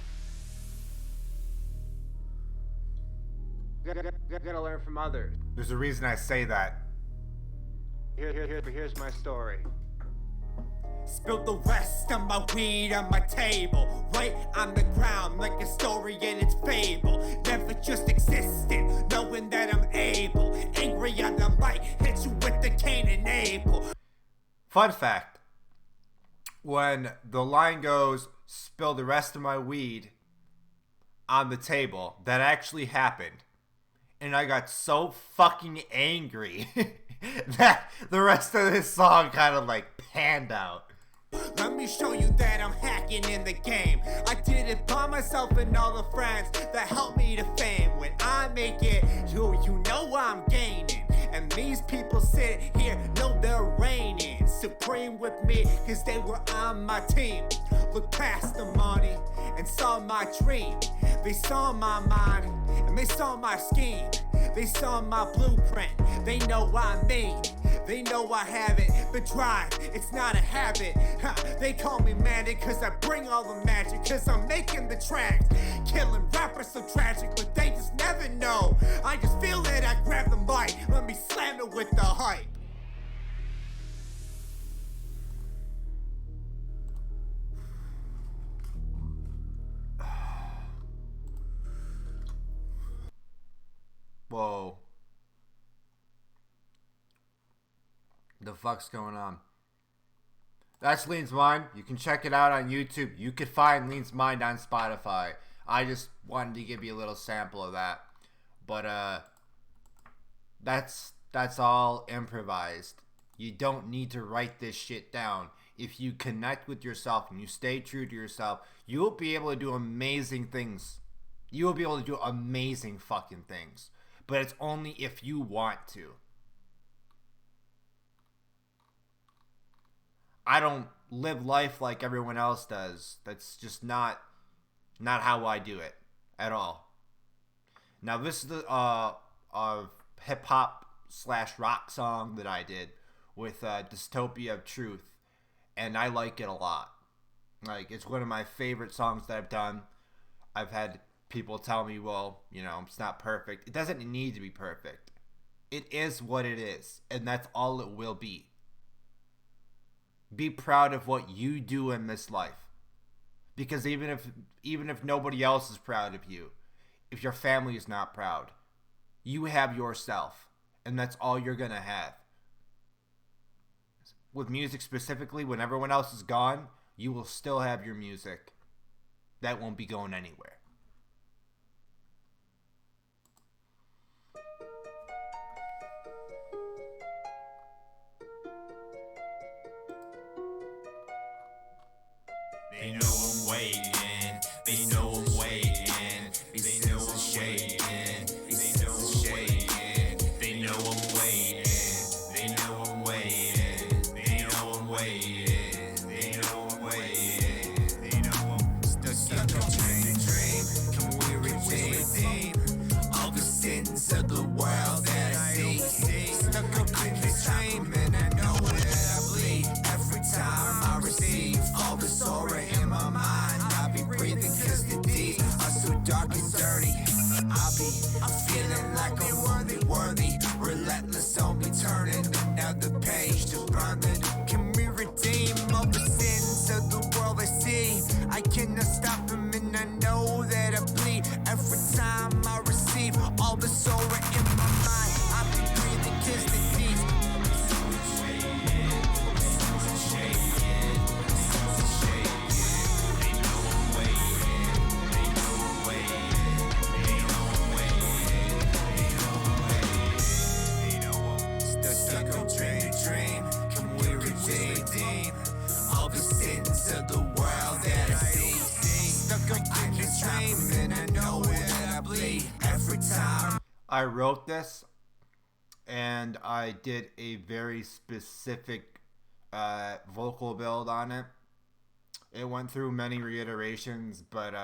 Gotta learn from others. There's a reason I say that. Here's my story. Spilled the rest of my weed on my table, right on the ground like a story and its fable. Never just existed, knowing that I'm able. Angry on the mic, hit you with the Cain and Abel. Fun fact. When the line goes, spill the rest of my weed on the table, that actually happened. And I got so fucking angry that the rest of this song kind of like panned out. Let me show you that I'm hacking in the game. I did it by myself and all the friends that helped me to fame. When I make it, you know I'm gaining. And these people sit here, know they're reigning supreme with me, cause they were on my team. Look past the money and saw my dream. They saw my mind and they saw my scheme. They saw my blueprint, they know I mean. They know I have it, the drive, it's not a habit. They call me manic cause I bring all the magic, cause I'm making the tracks. Killing rappers so tragic, but they just never know. I just feel it, I grab the mic, let me slam it with the hype. Whoa. The fuck's going on? That's Lean's Mind. You can check it out on YouTube. You could find Lean's Mind on Spotify. I just wanted to give you a little sample of that. But that's all improvised. You don't need to write this shit down. If you connect with yourself and you stay true to yourself, you'll be able to do amazing things. You will be able to do amazing fucking things. But it's only if you want to. I don't live life like everyone else does. That's just not how I do it at all. Now this is the hip hop / rock song that I did with Dystopia of Truth, and I like it a lot. Like, it's one of my favorite songs that I've done. I've had people tell me, well, you know, it's not perfect. It doesn't need to be perfect. It is what it is, and that's all it will be. Be proud of what you do in this life, because even if nobody else is proud of you, if your family is not proud, you have yourself, and that's all you're gonna have. With music specifically, when everyone else is gone, you will still have your music. That won't be going anywhere. They know I'm waiting, they know I'm waiting, they know I'm shaking, they know I'm shaking, they know I'm waiting, they know I'm waiting, they know I'm waiting, they know I'm waiting, they know I'm stuck in a dream, can we redeem all the sins of the world that I see, stuck up in this dream and I know that I bleed every time I receive all the sorrow in my mind. I be breathing cause the deeds are so dark and dirty. I'm feeling like I'm worthy, relentless on me turning another page to burn it. Can we redeem all the sins of the world I see? I cannot stop them and I know that I bleed every time I receive all the sorrow in my mind. I be breathing cause the deeds dream, can we redeem all the sins of the world that I see? Stuck up in this dream and I know that I bleed every time. I wrote this, and I did a very specific vocal build on it. It went through many reiterations, but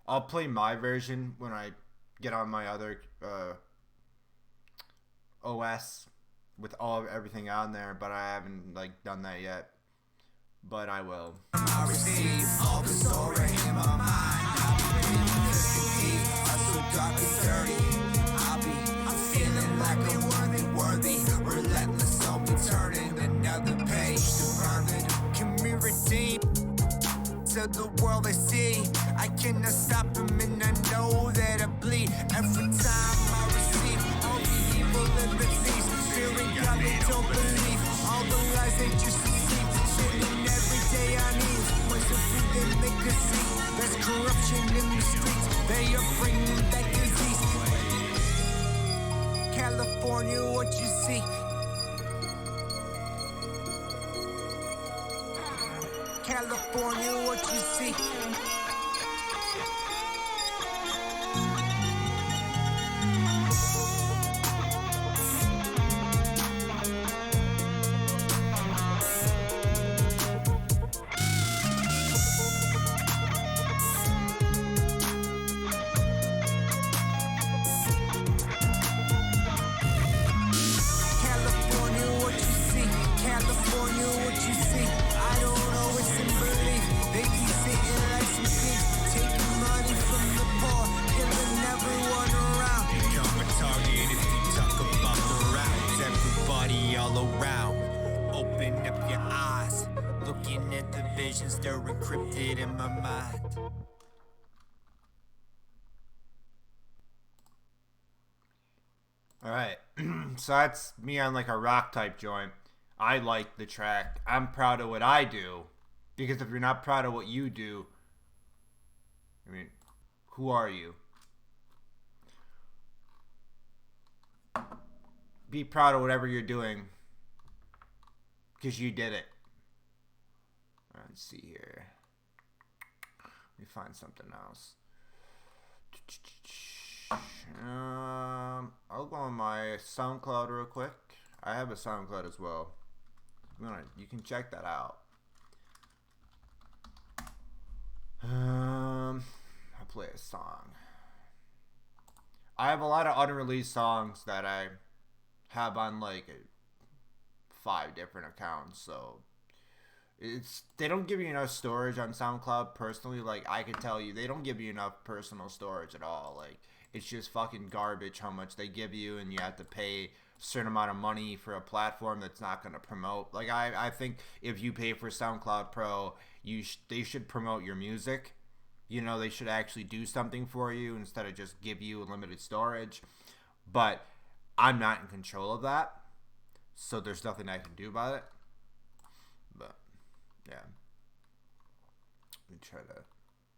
I'll play my version when I get on my other OS with everything on there, but I haven't done that yet. But I will. I receive all the sorrow in my mind. I'm so dark and dirty. I'm feeling like I'm worthy, relentless on me turning another page to burn it. Can we redeem to the world I see? I cannot stop them and I know that I bleed every time I receive all the evil and the thieves. Fearing God, they don't believe all the lies they just spending every day on ease. Points of food that make us see. There's corruption in the streets. They are bringing back disease. California, what you see? California, what you see? California, what you see? California, what you see? I don't know, it's in belief. They keep sitting like some thieves, taking money from the poor, killing everyone around. Become a target if you talk about the rounds. Everybody all around. Open up your eyes, looking at the visions, they're encrypted in my mind. Alright, so that's me on like a rock type joint. I like the track. I'm proud of what I do. Because if you're not proud of what you do, I mean, who are you? Be proud of whatever you're doing. Because you did it. Alright, let's see here. Let me find something else. I'll go on my SoundCloud real quick. I have a SoundCloud as well. You can check that out. I'll play a song. I have a lot of unreleased songs that I have on like 5 different accounts, so they don't give you enough storage on SoundCloud personally. Like, I can tell you, they don't give you enough personal storage at all. Like, it's just fucking garbage how much they give you, and you have to pay a certain amount of money for a platform that's not going to promote. Like, I think if you pay for SoundCloud Pro, they should promote your music. You know, they should actually do something for you instead of just give you unlimited storage. But I'm not in control of that, so there's nothing I can do about it. But yeah, let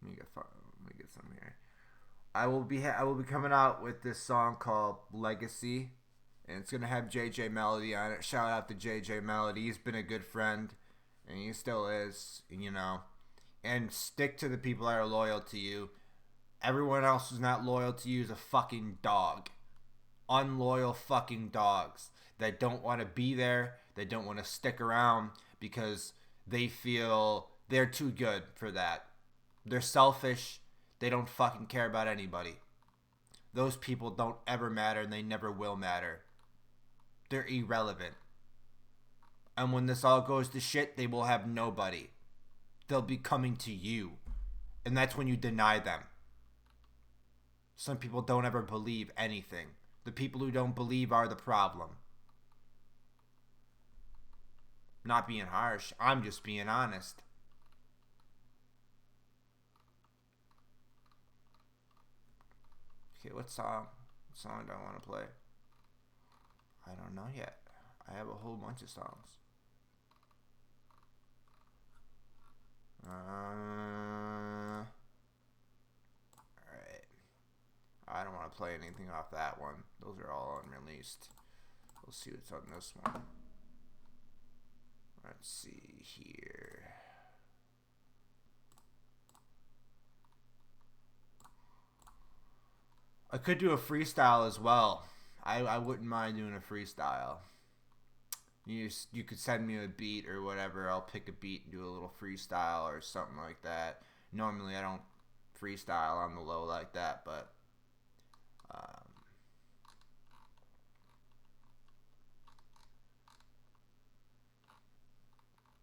me get some here. I will be coming out with this song called Legacy, and it's gonna have JJ Melody on it. Shout out to JJ Melody. He's been a good friend, and he still is. You know, and stick to the people that are loyal to you. Everyone else who's not loyal to you is a fucking dog. Unloyal fucking dogs that don't want to be there. They don't want to stick around because they feel they're too good for that. They're selfish. They don't fucking care about anybody. Those people don't ever matter, and they never will matter. They're irrelevant. And when this all goes to shit, they will have nobody. They'll be coming to you. And that's when you deny them. Some people don't ever believe anything. The people who don't believe are the problem. Not being harsh. I'm just being honest. Okay, what song do I want to play? I don't know yet. I have a whole bunch of songs. Alright. I don't want to play anything off that one. Those are all unreleased. We'll see what's on this one. Let's see here. I could do a freestyle as well. I wouldn't mind doing a freestyle. You could send me a beat or whatever. I'll pick a beat and do a little freestyle or something like that. Normally I don't freestyle on the low like that, but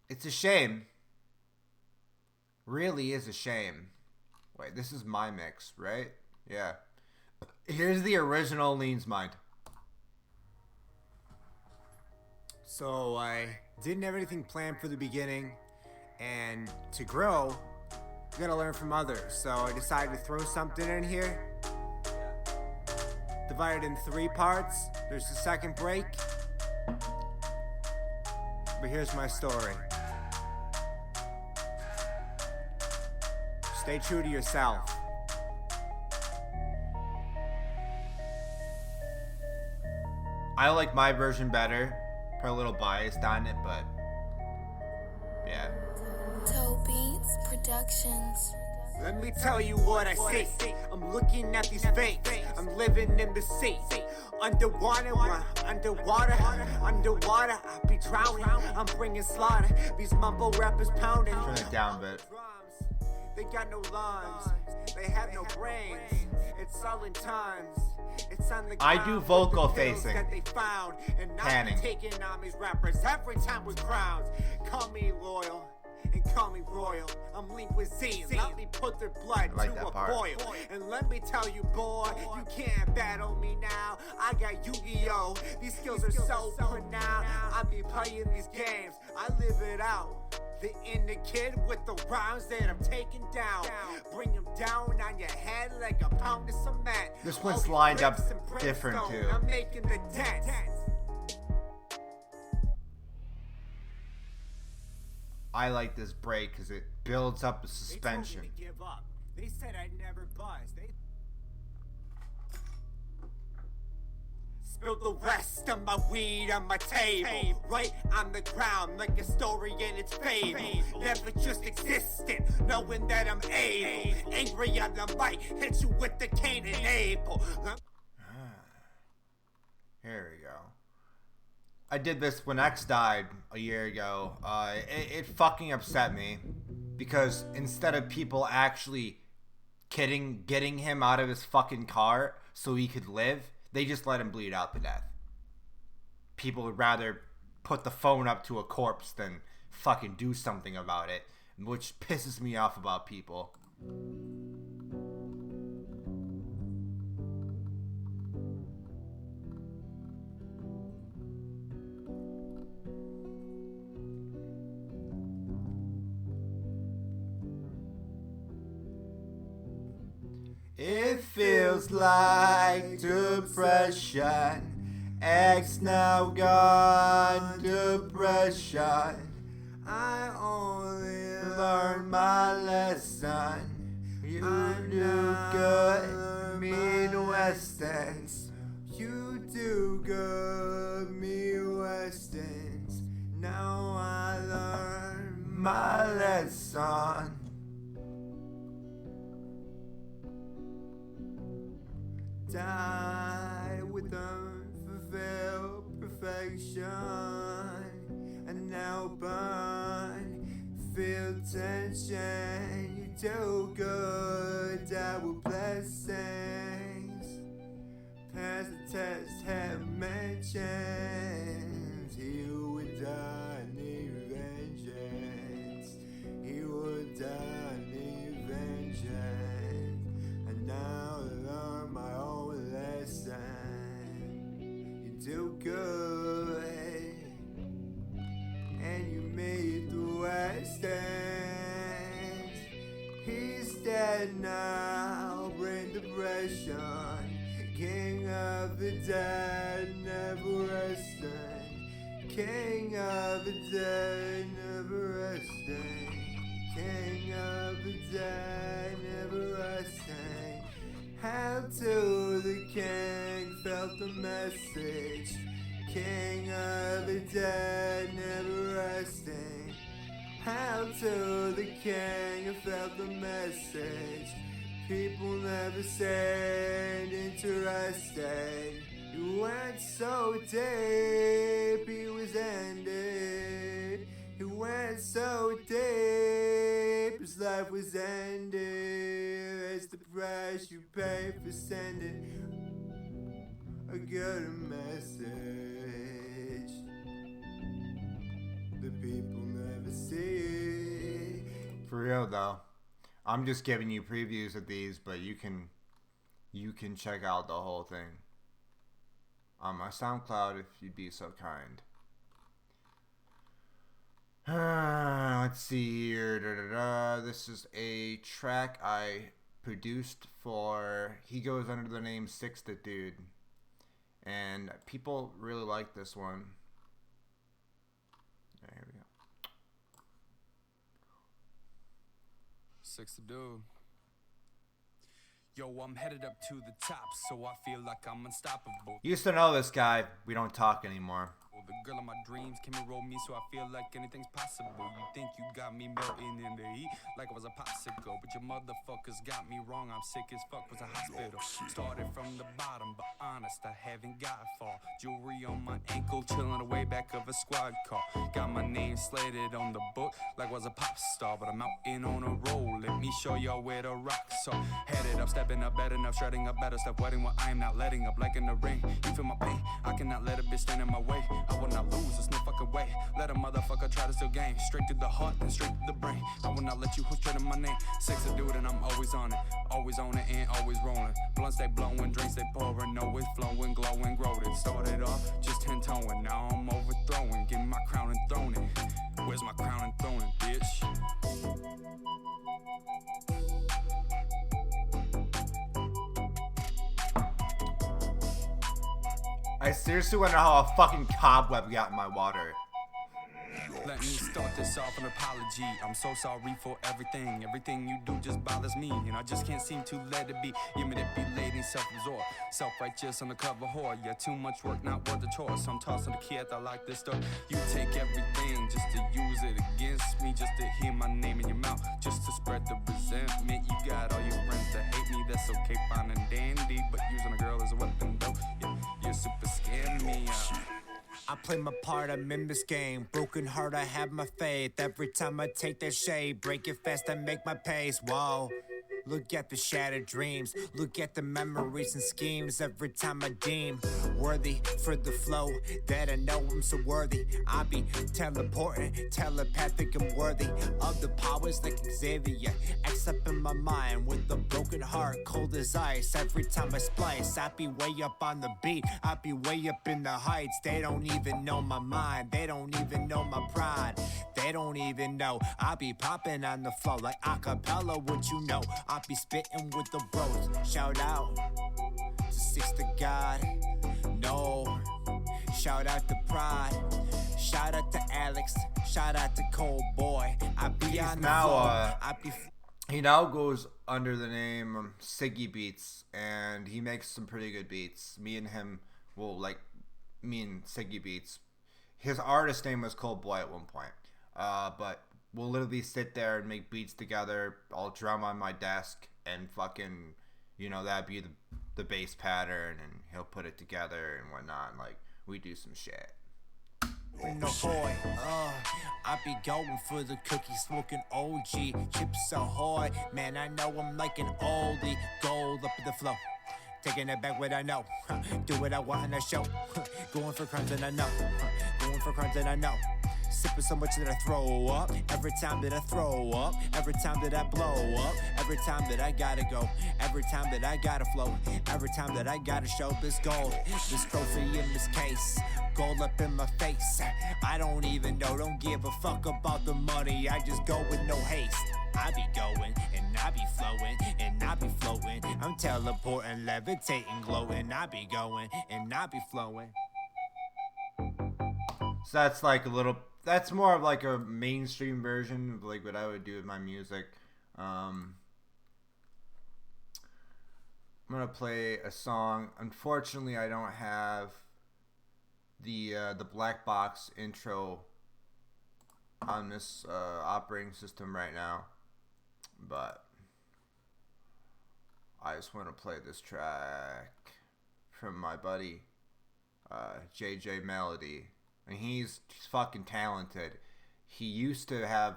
it's a shame. Really is a shame. Wait, this is my mix, right? Yeah. Here's the original Lean's Mind. So I didn't have anything planned for the beginning, and to grow, you gotta learn from others. So I decided to throw something in here. Divided in 3 parts. There's the second break. But here's my story. stay true to yourself. I like my version better. Probably a little biased on it, but yeah. Toe Beats Productions. Let me tell you what I see. I'm looking at these fakes. I'm living in the sea. Underwater, underwater, underwater. I be drowning. I'm bringing slaughter. These mumble rappers pounding. Turn it down a bit. They got no lungs. They have no brains. It's all in times. It's on the I do vocal facing. that they found, and Panning. I'm taking on these rappers every time with crowns. Call me loyal and call me royal. I'm linked with Z. Let me put their blood I like to that a part. boil. And let me tell you, boy, you can't battle me now. I got Yu-Gi-Oh! These skills are so pronounced. I be playing these games. I live it out. The inner kid with the rhymes that I'm taking down. Bring them down on your head like a pound of cement. This one's All these lined up bricks and different, brimstone, too. I'm making the dent. I like this break because it builds up a They suspension. told me to give up. They said I'd never buzz. They spilled the rest of my weed on my table, right on the ground like a story in its fable. Never just existed, knowing that I'm able. Angry on the mic, hit you with the Cain and Abel. Here we go. I did this when X died a year ago. It fucking upset me because instead of people actually getting him out of his fucking car so he could live, they just let him bleed out to death. People would rather put the phone up to a corpse than fucking do something about it, which pisses me off about people. It feels like depression. X now gone, depression. I only learned my lesson. You do good, mean Westerns. You do good, me Westerns. Now I learn my lesson. Die with unfulfilled perfection, and now burn, feel tension. You do good, die with blessings. Pass the test, have mentions. He would die, need vengeance. He would die, need vengeance. And now I learn my own lesson. You do good, and you made the West End. He's dead now, brain depression. King of the dead, never resting. King of the dead, never resting. King of the dead, never resting. Hail to the king, felt the message. King of the dead, never resting. Hail to the king, felt the message. People never said interesting. You went so deep, he was ended. He went so deep, his life was ended. It's the price you pay for sending a good message. The people never see. For real though. I'm just giving you previews of these, but you can check out the whole thing on my SoundCloud if you'd be so kind. Let's see here. This is a track I produced for. He goes under the name Six the Dude, and people really like this one. Here we go. Six to do. Yo, I'm headed up to the top, so I feel like I'm unstoppable. Used to know this guy. We don't talk anymore. The girl of my dreams came and rolled me, so I feel like anything's possible. You think you got me melting in the heat like I was a popsicle, but your motherfuckers got me wrong. I'm sick as fuck, was a hospital. Started from the bottom, but honest, I haven't got far. Jewelry on my ankle, chilling away back of a squad car. Got my name slated on the book like I was a pop star, but I'm out in on a roll. Let me show y'all where the rocks are. Headed up, stepping up, better enough, shredding up better stuff, wedding what I'm not letting up like in the ring. You feel my pain? I cannot let a bitch stand in my way. I will not lose, there's no fucking way. Let a motherfucker try to steal game. Straight to the heart, then straight to the brain. I will not let you hook straight in my name. Six a dude and I'm always on it. Always on it and always rolling. Blunts they blowing, drinks they pouring. Always flowing, glowing, growing. Started off just 10-toeing. Now I'm overthrowing. Getting my crown and throwing it. Where's my crown and throwing it, bitch? I seriously wonder how a fucking cobweb got in my water. Let me start this off an apology. I'm so sorry for everything. Everything you do just bothers me, and I just can't seem to let it be. You're manipulating, self-absorbed, self-righteous, undercover whore. Yeah, too much work, not worth the chore. So I'm tossing the kid, I like this stuff. You take everything just to use it against me, just to hear my name in your mouth, just to spread the resentment. You got all your friends to hate me, that's okay, fine and dandy. But using a girl as a weapon, though, yeah, you're super scaring me. I play my part, I'm in this game. Broken heart, I have my faith. Every time I take that shade, break it fast, I make my pace. Whoa. Look at the shattered dreams. Look at the memories and schemes. Every time I deem worthy for the flow that I know I'm so worthy. I be teleporting, telepathic and worthy of the powers like Xavier. Except in my mind with a broken heart, cold as ice. Every time I splice, I be way up on the beat. I be way up in the heights. They don't even know my mind. They don't even know my pride. They don't even know I be popping on the flow like acapella. What you know? I be spitting with the bros. Shout out to Six to God. No. Shout out to Pride. Shout out to Alex. Shout out to Cold Boy. I be on the now, floor. I be. He now goes under the name Siggy Beats, and he makes some pretty good beats. Me and Siggy Beats. His artist name was Cold Boy at one point. But we'll literally sit there and make beats together. I'll drum on my desk and fucking, that'd be the bass pattern, and he'll put it together and whatnot. Like, we do some shit. No boy, I be going for the cookie, smoking OG, Chips Ahoy. Man, I know I'm like an oldie, gold up in the flow. Taking it back what I know, do what I want in a show. Going for crimes that I know, going for crimes that I know. Sipping so much that I throw up. Every time that I throw up. Every time that I blow up. Every time that I gotta go. Every time that I gotta flow. Every time that I gotta show this gold. This trophy in this case. Gold up in my face. I don't even know. Don't give a fuck about the money. I just go with no haste. I be going and I be flowing and I be floating. I'm teleporting, levitating, glowing. I be going and I be flowing. So that's like that's more of like a mainstream version of like what I would do with my music. I'm gonna play a song. Unfortunately, I don't have the black box intro on this operating system right now, but I just want to play this track from my buddy JJ Melody. And he's fucking talented. He used to have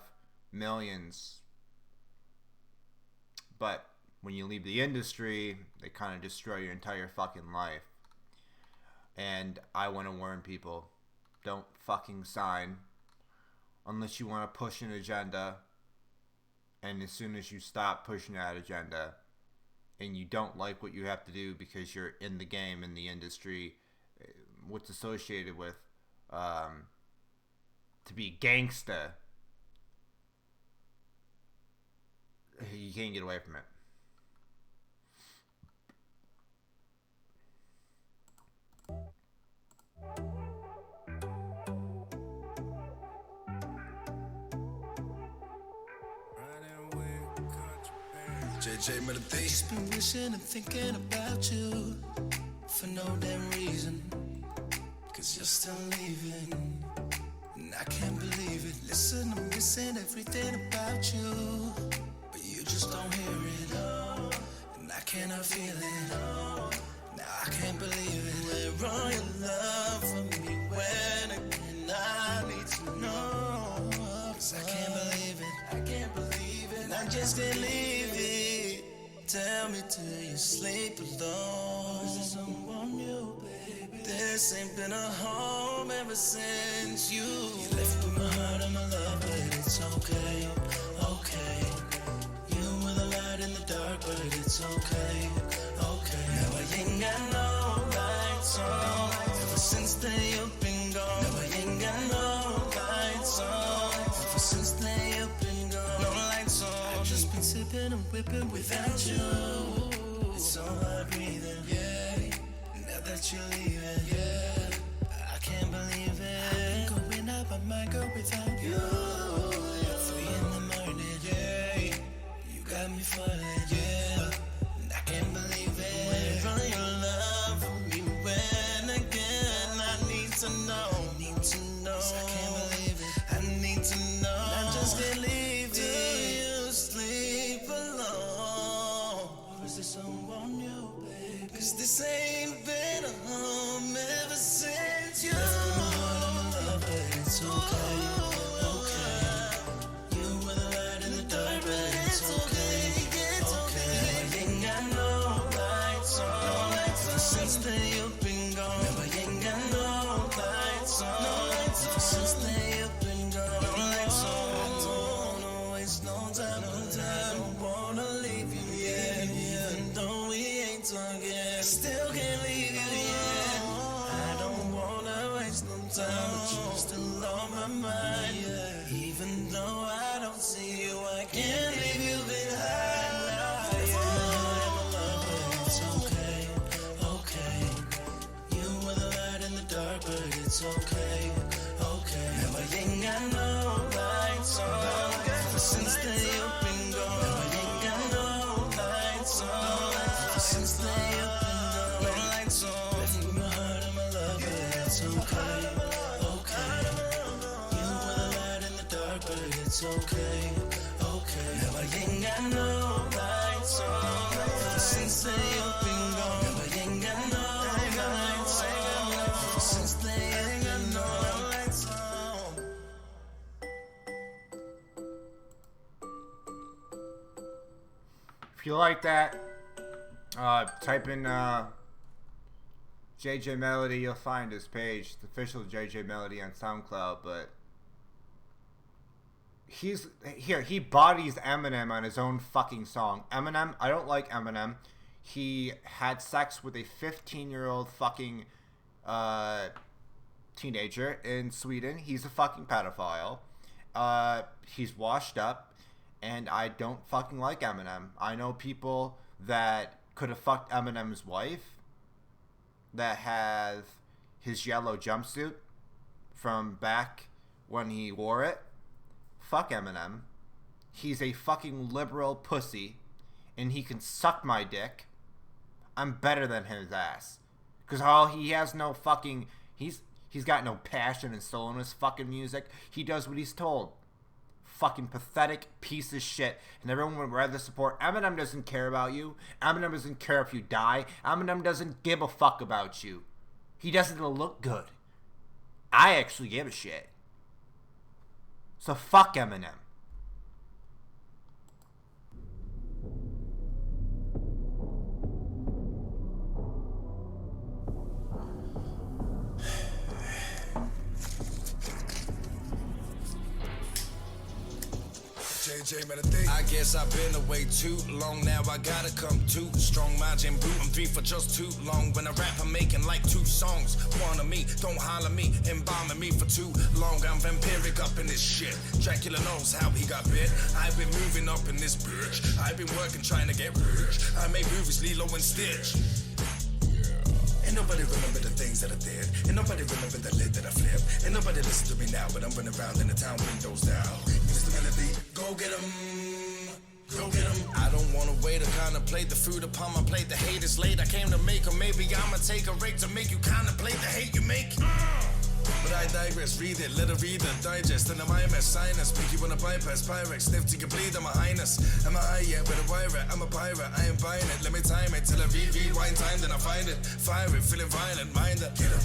millions, but when you leave the industry, they kind of destroy your entire fucking life. And I want to warn people, don't fucking sign unless you want to push an agenda. And as soon as you stop pushing that agenda and you don't like what you have to do because you're in the game, in the industry, what's associated with to be gangsta, you can't get away from it. Running with JJ Melody. Just been wishing and thinking about you for no damn reason. Cause you're still leaving, and I can't believe it. Listen, I'm missing everything about you, but you just don't hear it, and I cannot feel it. Now I can't believe it. Where all your love for me, when again I need to know. Cause I can't believe it, I can't believe it, and I just can't leave it. Tell me till you sleep alone. Is there someone new, baby? This ain't been a home ever since you left with my heart and my love, but it's okay, okay. You were the light in the dark, but it's okay, okay. Now I ain't got no lights on. Ever since then you've been gone. Now I ain't got no lights on. Ever since then you've been gone. No lights on. I've just been sipping and whipping without you. It's so hard breathing, yeah. Now that you're leaving, yeah. I can't believe it. I'm going up, I might go without you. 3 in the morning, yeah. You got me falling, yeah. And I can't believe it. Where all your love for me, when again I need to know. I can't believe it. I need to know. I just can't leave it. Do you sleep alone? Or is there someone new, baby? Cause this ain't been a home ever since you left my heart and my love, but it's okay, okay. You were the light in the dark, but it's okay, okay. I ain't got no lights on. Ever since then you've been gone. Now I ain't got no lights on. Ever since then you've been gone. No lights on. I don't wanna waste no time, I don't wanna leave you, yeah. Even though we ain't talking, I still can't leave you, yeah. I don't wanna waste no time, but you're still on my mind, yeah. Even though I don't see you, I can't leave you behind now, yeah. It's okay, okay. You were the light in the dark, but it's okay, okay. Now I ain't got no lights on. Ever since then you've been gone. Now I ain't got no lights on. Ever since then you've been gone. No lights on. Left with my heart and my love, but it's okay, okay. You were the light in the dark, but it's okay, okay. Now I ain't got no lights on. Ever since then you've been gone. Now I ain't got no lights on. Ever since then you've been gone. No lights on. If you like that, type in JJ Melody. You'll find his page, the official JJ Melody on SoundCloud. But he bodies Eminem on his own fucking song. Eminem, I don't like Eminem. He had sex with a 15-year-old fucking teenager in Sweden. He's a fucking pedophile. He's washed up. And I don't fucking like Eminem. I know people that could have fucked Eminem's wife that have his yellow jumpsuit from back when he wore it. Fuck Eminem. He's a fucking liberal pussy, and he can suck my dick. I'm better than his ass. Because he has no fucking... He's got no passion and soul in his fucking music. He does what he's told. Fucking pathetic piece of shit, and everyone would rather support. Eminem doesn't care about you. Eminem doesn't care if you die. Eminem doesn't give a fuck about you. He doesn't look good. I actually give a shit. So fuck Eminem. JJ Melody. I guess I've been away too long now. I gotta come too strong. Margin boot and beef for just too long. When I rap, I'm making like 2 songs. One of me, don't holler me, embalming me for too long. I'm vampiric up in this shit. Dracula knows how he got bit. I've been moving up in this bitch. I've been working trying to get rich. I made movies Lilo and Stitch. Ain't nobody remember the things that I did. Ain't nobody remember the lid that I flipped. Ain't nobody listen to me now, but I'm running around in the town, windows down. Use the melody, go get 'em. Go get 'em. I don't wanna wait to contemplate the food upon my plate. The hate is late. I came to make, or maybe I'ma take a break to make you contemplate the hate you make. But I digress, read it, let her read it, digest. And I'm IMS, sinus, make you wanna bypass Pyrex, sniff till you bleed, I'm a highness. Am I high yet with a wire? I'm a pirate, I ain't buying it. Let me time it till I rewind time, then I find it. Fire it, feeling violent, mind it. Get 'em.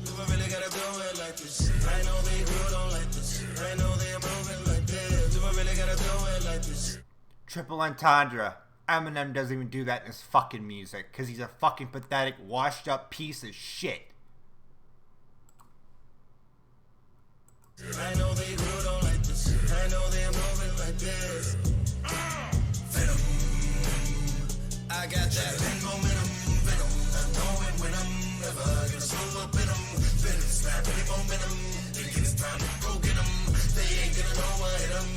Do I really gotta do it like this? I know they real don't like this. I know they are moving like this. Do I really gotta do it like this? Triple entendre. Eminem doesn't even do that in his fucking music because he's a fucking pathetic, washed up piece of shit. I know they real don't like this. I know they are moving like this. Venom. I got that momentum. Venom. I know it when I'm never gonna slow up in them. Venom. Snap any momentum. Thinking it's time to go get them. They ain't gonna know what hit them.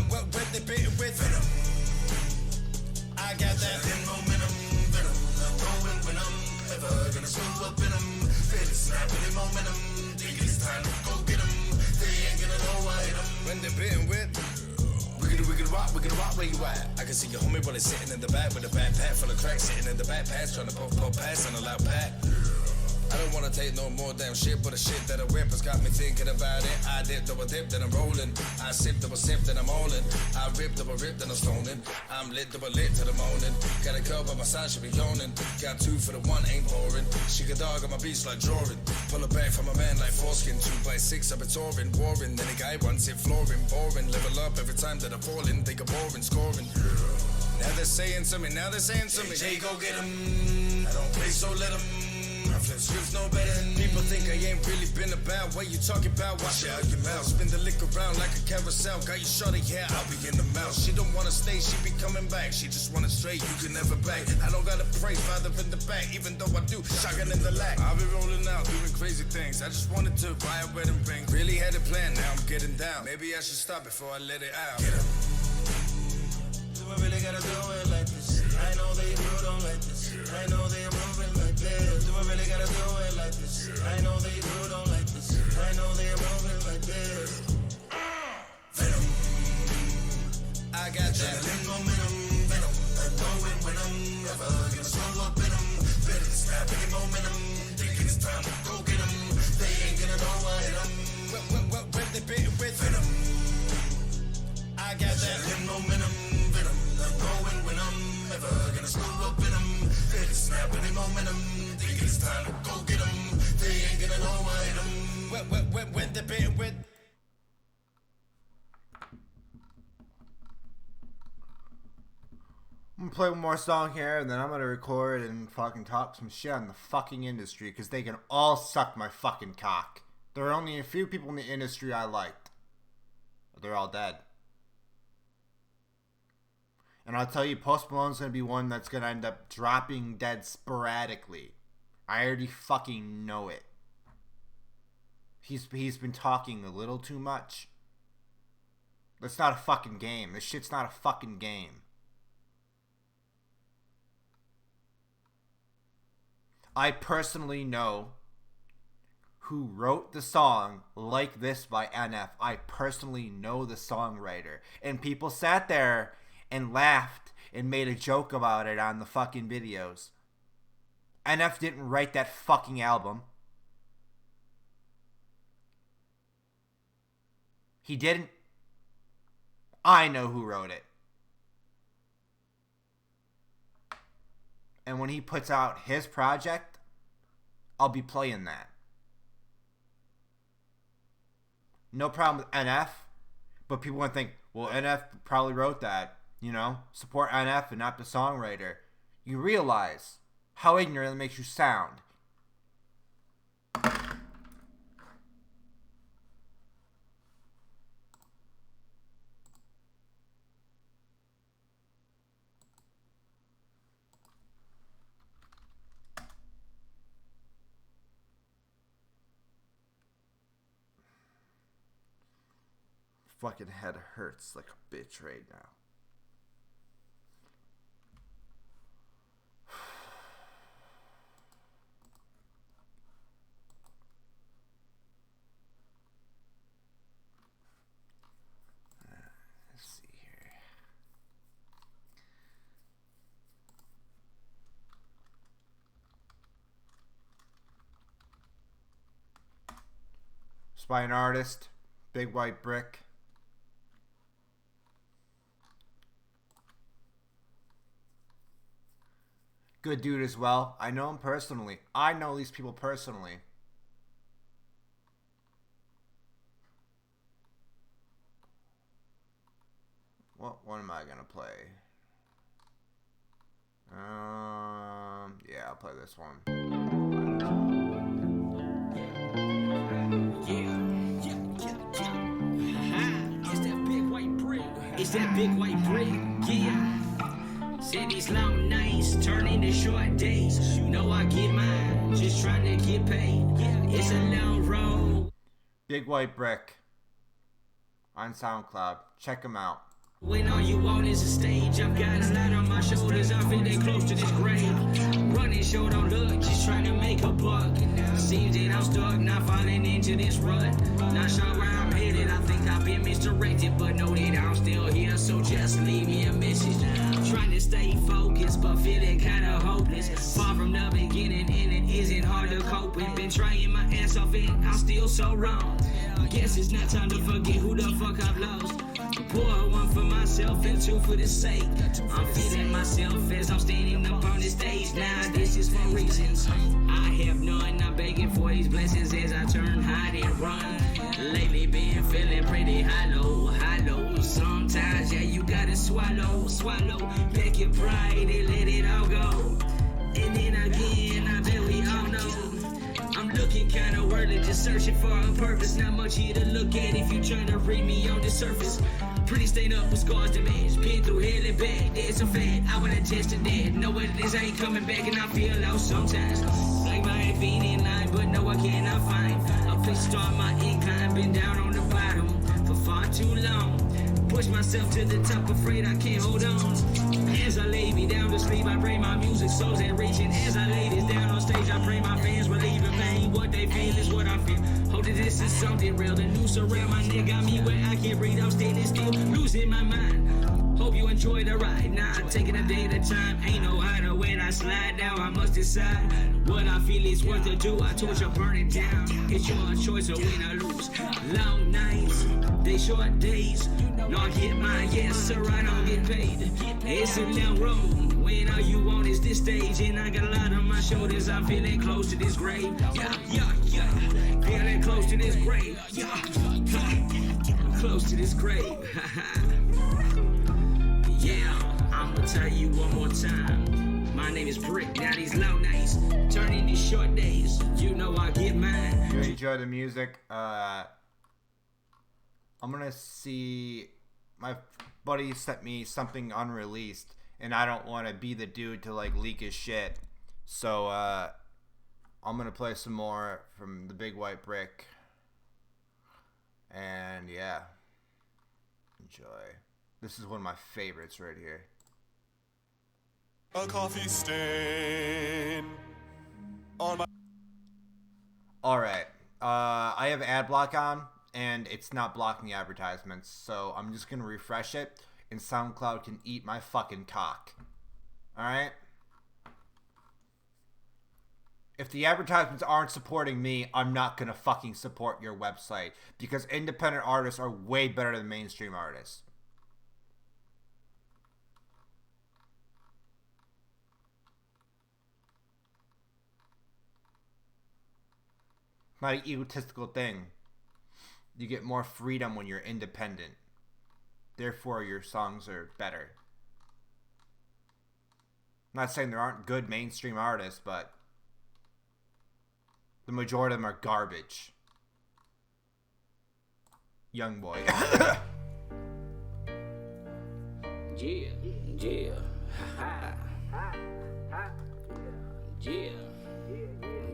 What they bitten with? Venom. I got that momentum. Venom. I know it when I'm never gonna slow up in them. Venom. Snap any momentum. Thinking it's time to go get them. When they're bitten with we can rock where you at. I can see your homie while he's sitting in the back with a backpack full of crack, sitting in the backpack trying to puff past on a loud pack. I don't wanna take no more damn shit, but the shit that I whip has got me thinking about it. I dip, double dip, then I'm rolling. I sip, double sip, then I'm all in. I rip, double rip, then I'm stoning. I'm lit, double lit to the morning. Got a girl by my side, she be yawning. Got two for the one, ain't boring. She could dog on my beats like drawing. Pull her back from a man like foreskin. 2x6, I've been touring, warring. Then a guy once hit flooring, boring. Level up every time that I fall in. Think of boring, scoring. Now they're saying to me, Jay, go get him. I don't play, so let him. I flip scripts no better than people think I ain't really been about. What you talking about? Wash out your mouth. Spin the liquor around like a carousel. Got you shorty, yeah, I'll be in the mouth. She don't wanna stay, she be coming back. She just wanna straight, you can never back. I don't gotta pray, father in the back, even though I do. Shotgun in the lack. I'll be rolling out, doing crazy things. I just wanted to buy a wedding ring. Really had a plan, now I'm getting down. Maybe I should stop before I let it out. Get 'em. Do I really gotta do it like this? I know they real don't like this. I know they are moving like this. Do I really gotta do it like this? I know they real don't like this. I know they are moving like this. Venom. I got that momentum. Venom. I know it when I'm never gonna slow up in them. Venom. Snap any momentum. Thinking it's time to go get them. They ain't gonna know what hit them. What they bitten with? Venom. I got that momentum. Venom. I know it when I'm never gonna slow up in them. Venom. Snap any momentum. Thinking it's time to go get them. They ain't gonna know what hit them. When they bitten with? I'm gonna play one more song here, and then I'm gonna record and fucking talk some shit on the fucking industry, because they can all suck my fucking cock. There are only a few people in the industry I liked. They're all dead. And I'll tell you, Post Malone's gonna be one that's gonna end up dropping dead sporadically. I already fucking know it. He's been talking a little too much. It's not a fucking game. This shit's not a fucking game. I personally know who wrote the song Like This by NF. I personally know the songwriter. And people sat there and laughed and made a joke about it on the fucking videos. NF didn't write that fucking album. He didn't. I know who wrote it. And when he puts out his project, I'll be playing that. No problem with NF, but people want to think, well, NF probably wrote that. You know, support NF and not the songwriter. You realize how ignorant it makes you sound. Fucking head hurts like a bitch right now. Let's see here. by an artist, Big White Brick. Good dude as well. I know him personally. I know these people personally. What one am I gonna play? Yeah, I'll play this one. It's that big white brick. It's that big white brick. Yeah. Said these long nights turn into short days. You know I get mine, just trying to get paid. It's a long road. Big White Brick on SoundCloud. Check him out. When all you want is a stage, I've got a lot on my shoulders. I feel they close to this grave. Running short on luck, just trying to make a buck. Seems that I'm stuck, not falling into this rut. Not sure where I'm headed, I think I've been misdirected, but know that I'm still here, so just leave me a message. Trying to stay focused, but feeling kinda hopeless. Far from the beginning, and it isn't hard to cope with. Been trying my ass off and I'm still so wrong. Guess it's not time to forget who the fuck I've lost. Pour one for myself and two for the sake. I'm feeling myself as I'm standing up on the stage. Now this is for reasons I have none. I'm begging for these blessings as I turn, hide and run. Lately been feeling pretty hollow. Sometimes, yeah, you gotta swallow back your pride and let it all go. And then again, I bet we all know I'm looking kinda worldly, just searching for a purpose. Not much here to look at if you trying to read me on the surface. Pretty stained up with scars to match. Been through hell and back, there's a fact. I wanna test the dead. Know what it is, I ain't coming back, and I feel lost sometimes. Like my head being in line, but no, I cannot find a place to start my incline. Been down on the bottom for far too long. Push myself to the top, afraid I can't hold on. As I lay me down to sleep, I pray my music souls ain't reaching. As I lay this down on stage, I pray my fans relieve the pain. What they feel is what I feel. Hope that this is something real. The noose around my neck got me where I can't breathe. I'm standing still, losing my mind. Hope you enjoy the ride. Nah, taking a day at a time. Ain't no hiding when I slide down. I must decide what I feel is worth to do. I torch or burn it down. It's your choice of win or lose. Long nights, they short days. No, I get mine, yes sir, I don't get paid. It's a long road. When all you want is this stage, and I got a lot on my shoulders. I'm feeling close to this grave. Yeah. Feeling close to this grave. Yeah. Close to this grave. Yeah, I'ma tell you one more time. My name is Brick. Now these long nights turn into short days. You know I get mine. If you enjoy the music, I'm gonna see. My buddy sent me something unreleased, and I don't want to be the dude to like leak his shit. So I'm gonna play some more from the Big White Brick, and yeah, enjoy. This is one of my favorites right here. A coffee stain on my. All right, I have ad block on, and it's not blocking the advertisements, so I'm just gonna refresh it, and SoundCloud can eat my fucking cock. All right. If the advertisements aren't supporting me, I'm not gonna fucking support your website, because independent artists are way better than mainstream artists. Not an egotistical thing. You get more freedom when you're independent. Therefore, your songs are better. I'm not saying there aren't good mainstream artists, but the majority of them are garbage. Young boy.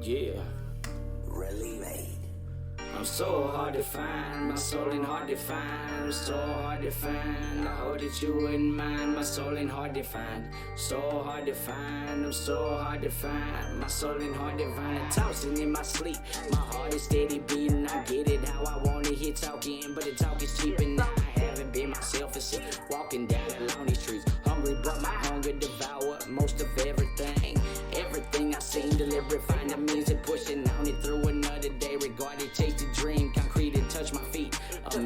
Yeah. Really made. I'm so hard to find, my soul ain't hard to find. I'm so hard to find. I hope that you wouldn't mind. My soul ain't hard to find. So hard to find. I'm so hard to find. My soul ain't hard to find. I'm tossing in my sleep. My heart is steady beating. I get it how I want to hear talking, but the talk is cheap and I haven't been myself a shit. Walking down along these streets, hungry, but my hunger devour most of everything. Everything I seen, deliberate, find the means and pushing on it through another day. Regarded, chase the dream, concrete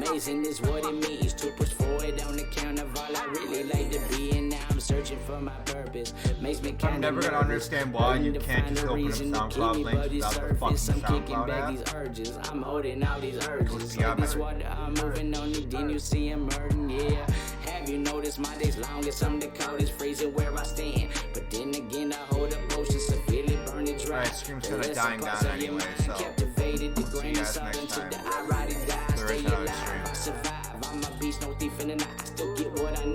amazing is what it means to push forward on account of all I really like to be. And now I'm searching for my purpose. Makes me kind I'm never gonna understand why you can't just open up SoundCloud links without the fucking SoundCloud app. These urges. I'm holding all these urges. Yeah, Like this water, I'm moving on it, then you see I'm hurting, yeah. Have you noticed my days longest? I'm the coldest, freezing where I stand. But then again, I hold up oceans, severely burning dry. Alright, stream's kinda dying down anyway, so captivated the see grain you of guys salt next until time. the I ride it die. The Stay rest of the alive, stream. I survive. I'm a beast, no thief in the night. I still get what I need.